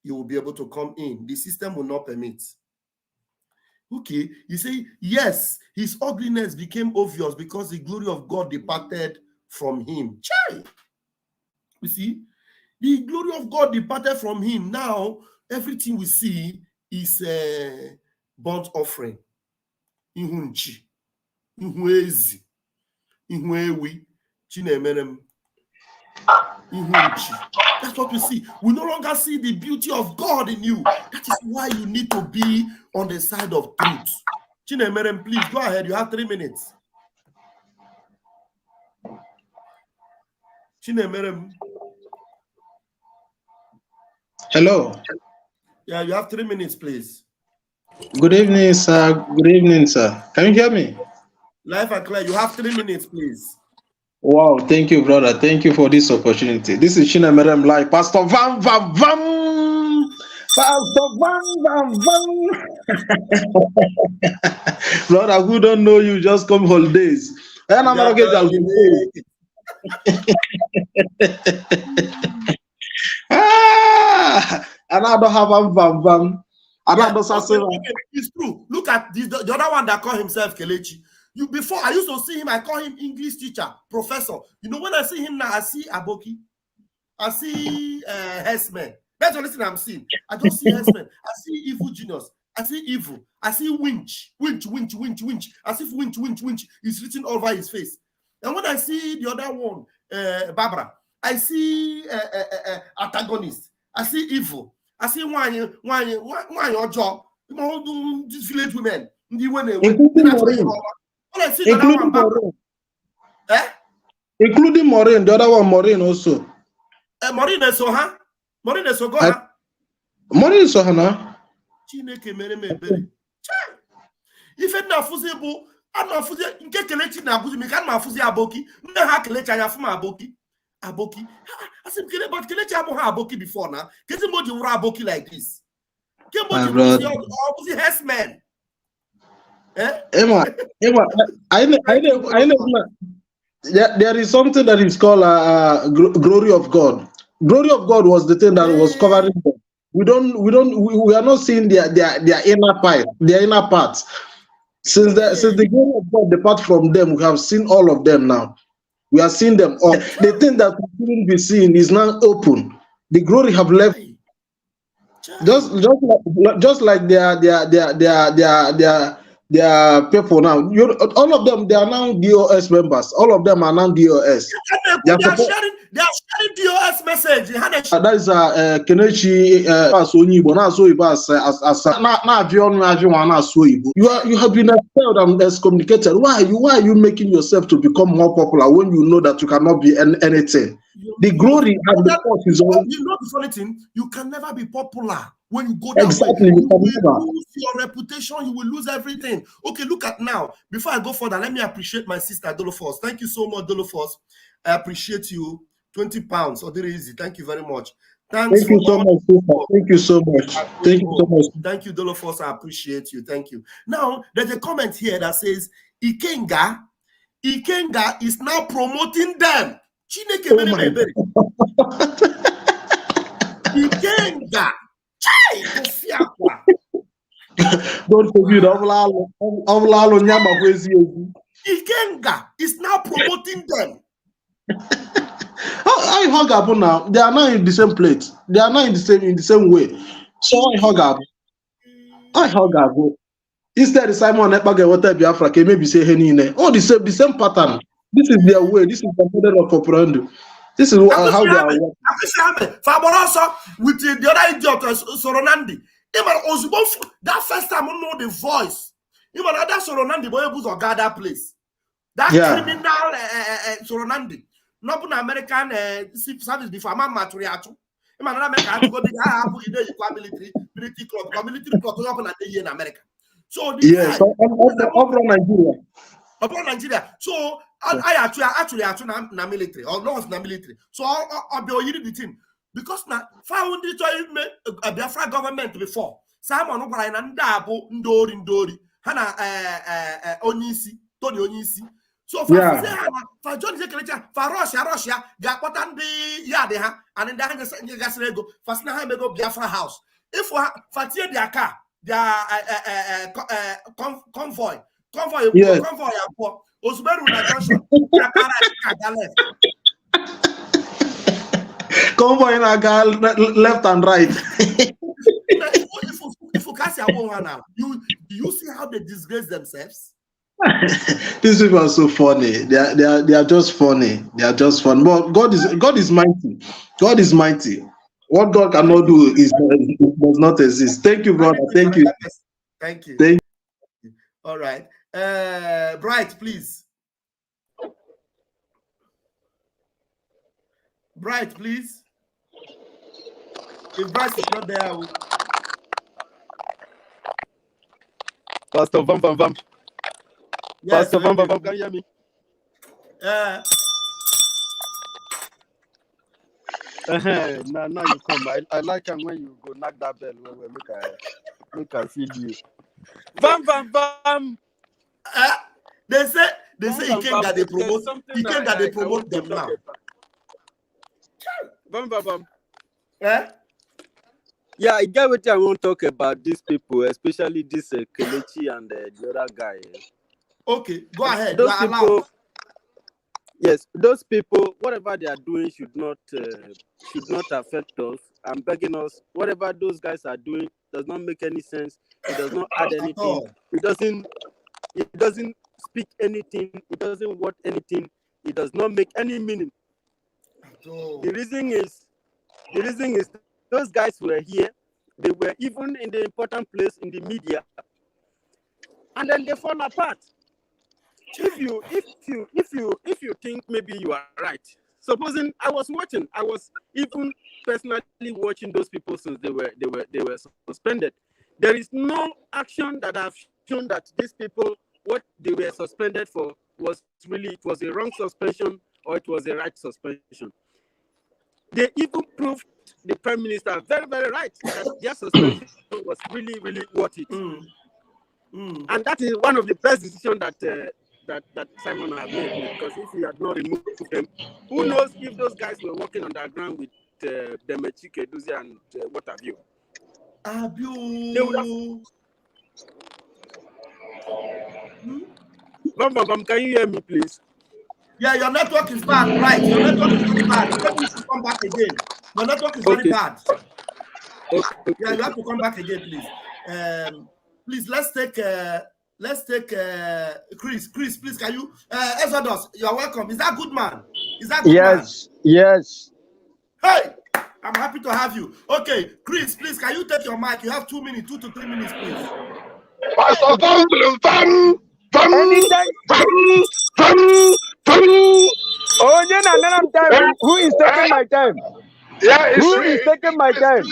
you will be able to come in. The system will not permit. Okay, you say, yes, his ugliness became obvious because the glory of God departed from him. Chai! You see, the glory of God departed from him. Now, everything we see is a burnt offering. Ihunchi, ihuezi, ihuewi, chinemerem, ihunchi. That's what we see. We no longer see the beauty of God in you. That is why you need to be on the side of truth. Chinemerem, please go ahead. You have 3 minutes. Chinemerem. Hello. Yeah, you have 3 minutes, please. Good evening, sir. Good evening, sir. Can you hear me? Live and clear. You have 3 minutes, please. Wow, thank you, brother. Thank you for this opportunity. This is Chinemerem Live. Pastor Vam Vam Vam. Pastor Vam Vam Vam. Brother, who don't know you, just come holidays. And I'm not and I don't have Vam Vam. And I don't say it's true. Look at this, the other one that called himself Kelechi. Before I used to see him, I call him English teacher, professor. You know, when I see him now, I see Aboki, I see Hessman. That's the only thing I'm seeing. I don't see Hessman. I see evil genius. I see evil. I see winch. As if winch is written over his face. And when I see the other one, Barbara, I see antagonist. I see evil. I see why your job. These village women. Including Maureen, the other one, Maureen also. Maureen is so, huh? Maureen is so go, huh? Maureen is so, huh? Chineke mere me ebere. Ife na fuzi bu, ana fuzi nke Kelechi na abuzi mi kan ma fuzi Aboki. Nne ha Kelechi anya fu ma Aboki. Aboki. Asim Kelechi, but Kelechi abu ha Aboki before na. Kezi mo di wura Aboki like this. Kemo di fuzi Hessman. Emma, I know. There is something that is called glory of God. Glory of God was the thing that was covering them. We are not seeing their inner parts. Since the glory of God depart from them, we have seen all of them now. We are seeing them all. The thing that we couldn't be seen is now open. The glory have left. Just like their people now. All of them, they are now DOS members. All of them are now DOS. They are sharing DOS message. That is Kenechi you have been expelled and excommunicated. Why are you making yourself to become more popular when you know that you cannot be anything? The glory and the force is all. You know the funny thing, you can never be popular when you go that exactly. way. You will lose your reputation, you will lose everything. Okay, look at now. Before I go further, let me appreciate my sister Dolofos. Thank you so much, Dolofos. I appreciate you. 20 pounds. Oh, very easy. Thank you very much. Thank you so much, sister. Thank you so much. Thank you so much. Thank you, Dolofos. I appreciate you. Thank you. Now, there's a comment here that says Ikenga is now promoting them. Ikenga. God forbid. Ikenga is now promoting them. I hug up now. They are not in the same place. They are not in the same way. So I hug up. Instead, Simon Ekpa get what Biafra can maybe say Henine. Oh, the same pattern. This is their way. This is the model of operandi. This is how they are working. Faboroso with the other idiot, Soronandi. That first time I know the voice. Even that Soronandi boy was a gather place. That criminal Soronandi. Not an American service before my matriato. Even American go military club, military club in America. So yes, Nigeria. Upon Nigeria. So I actually na military or not na military. So I'll be the team because now found it a Biafra government before. Simon O'Brien and Dabo Ndori Hana Tony Onyisi. So for John Zekelecha, for Russia, Gapatan the Yadeha, and in the Gasrego, Fasnahamego Biafra house. If Fatia their car, their convoy, Osberu na junction, convoy in a left and right. If you see how they disgrace themselves. These people are so funny. They are just funny. They are just fun. But God is mighty. God is mighty. What God cannot do does not exist. Thank you, brother. Thank you. Thank you. All right. Bright, please. Bright, please. If Bright is not there, Pastor Vam. Yes, Pastor Vam, can you hear me? Now you come. I like him when you go knock that bell. Well, make I feed you. Bam, bam, bam. They say Bam, he bam, came bam. that they There's promote. something He came that they I promote want to them talk now. about. Bam, bam, bam. Yeah, I get what I want to talk about these people, especially this Kelechi and the other guy. Okay, go ahead. Those You are people, allowed. yes, those people, whatever they are doing should not affect us. I'm begging us. Whatever those guys are doing does not make any sense. It does not add At anything. all. It doesn't speak anything. It doesn't want anything. It does not make any meaning. At all. The reason is those guys were here. They were even in the important place in the media, and then they fall apart. If you think maybe you are right, supposing I was even personally watching those people since they were suspended. There is no action that have shown that these people, what they were suspended for was a wrong suspension or it was a right suspension. They even proved the Prime Minister very, very right that their suspension was really, really worth it. And that is one of the best decisions that Simon has made, because if he had not removed them, who knows if those guys were working underground with Demechike, Duzi, and what have you. They would have... Bam, can you hear me, please? Yeah, your network is bad, right? Your network is very bad. Maybe you should come back again. Your network is very bad. Okay. Yeah, you have to come back again, please. Please, let's take Chris. Chris, please, can you? Exodus, you are welcome. Is that good man? Is that good man? Yes. Hey, I'm happy to have you. Okay, Chris, please, can you take your mic? You have 2 minutes, 2 to 3 minutes, please. Oh, then another time. Who is taking my time? Yeah, it's Who is taking my time?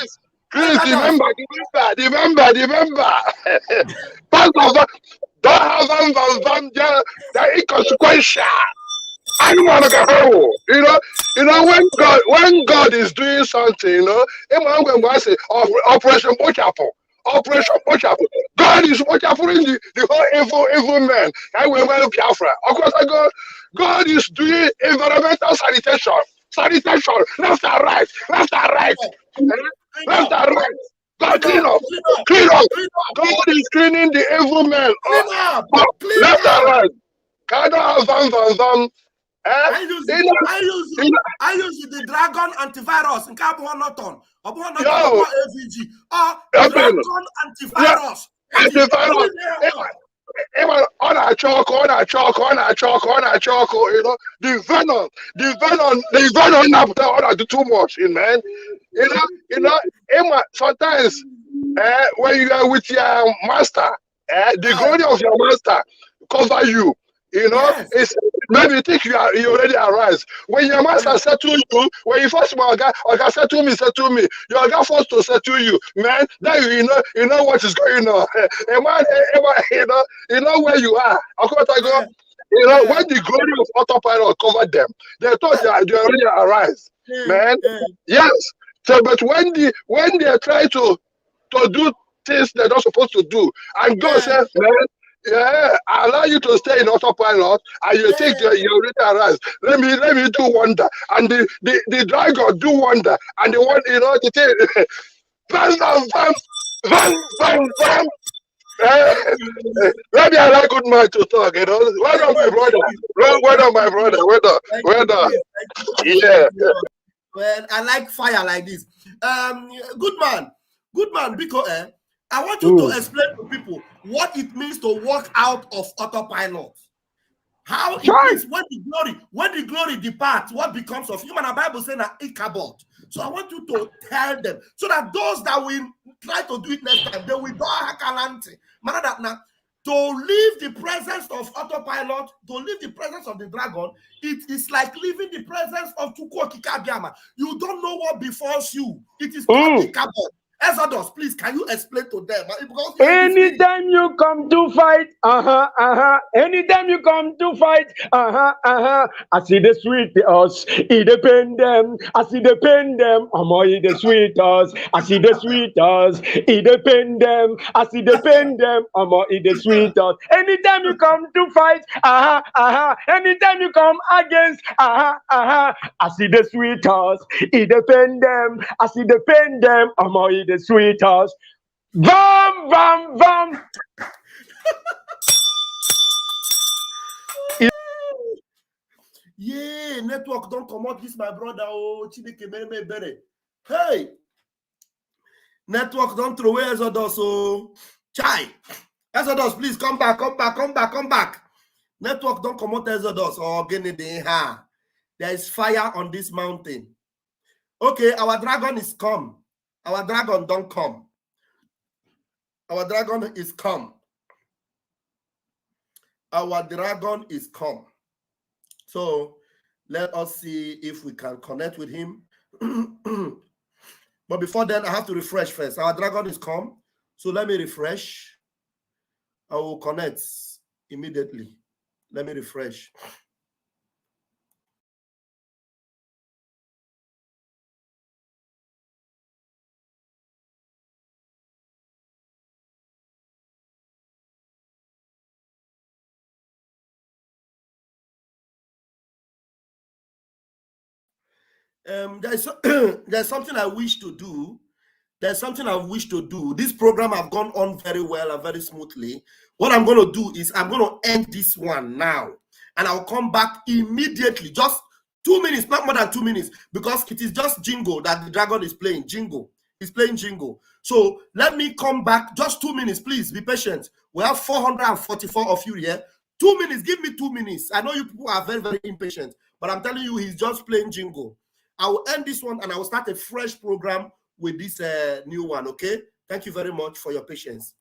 Chris, remember. Pastor, don't have them, they're inconsequential. I don't want to go home. You know when God is doing something, I'm going to say Operation Bochapo. Operation Bochapo. God is Bochapoing the whole evil men. I will Biafra. Of course, God is doing environmental sanitation. Sanitation, left and right. Left and right. God clean up. God is cleaning the evil men. Left and right. God have them. I use the Dragon antivirus in Carbon Norton. AVG. Dragon antivirus. On a chalk, the venom not do too much, man. Sometimes when you are with your master, the glory of your master cover you. It's maybe you think you already arise. When your master settle you, when you first settle me, your guy forced to settle you, man. Then you know what is going on. You know where you are. Of course, when the glory of autopilot covered them, they thought they already arise, man. Yes. So, but when they try to do things they're not supposed to do, and God says, man, I allow you to stay in autopilot, and you think you already arise. Let me do wonder, and the dragon do wonder, and the one the thing, bam. Maybe I like good man to talk. Well done, my brother. Well done. Yeah. Well, I like fire like this. Good man, because I want you to explain to people what it means to walk out of autopilot. How it means when the glory departs, what becomes of you? And the Bible says that it cannot. So I want you to tell them so that those that will try to do it next time, they will do hakalante. Now, to leave the presence of autopilot, to leave the presence of the dragon, it is like leaving the presence of Koiki. You don't know what befalls you. It is called Ekpa. Exodus, please, can you explain to them? Because anytime you come to fight, anytime you come to fight, I see the sweet us, it depend them, I see the pain them, it the sweet us, I see the sweet us, it depend them, I see the pain them, it the sweet us. Anytime you come to fight, anytime you come against, I see the sweet us, it depend them, I see the pain them, it the sweet us. Vam, vam, vam. Yeah, network don't come out. This my brother. Oh, Chineke me bere. Hey, network don't throw away Exodus. Oh, chai. Exodus, please come back, come back, come back, come back. Network don't come out Exodus. Oh, there is fire on this mountain. Okay, our dragon is come. Our dragon don't come. Our dragon is come. Our dragon is come. So let us see if we can connect with him. But before then, I have to refresh first. Our dragon is come. So let me refresh. I will connect immediately. Let me refresh. There's something I wish to do. There's something I wish to do. This program have gone on very well and very smoothly. What I'm going to do is I'm going to end this one now. And I'll come back immediately. Just 2 minutes, not more than 2 minutes. Because it is just jingle that the dragon is playing. Jingle. He's playing jingle. So let me come back. Just 2 minutes, please. Be patient. We have 444 of you here. 2 minutes. Give me 2 minutes. I know you people are very, very impatient. But I'm telling you, he's just playing jingle. I will end this one and I will start a fresh program with this new one, okay? Thank you very much for your patience.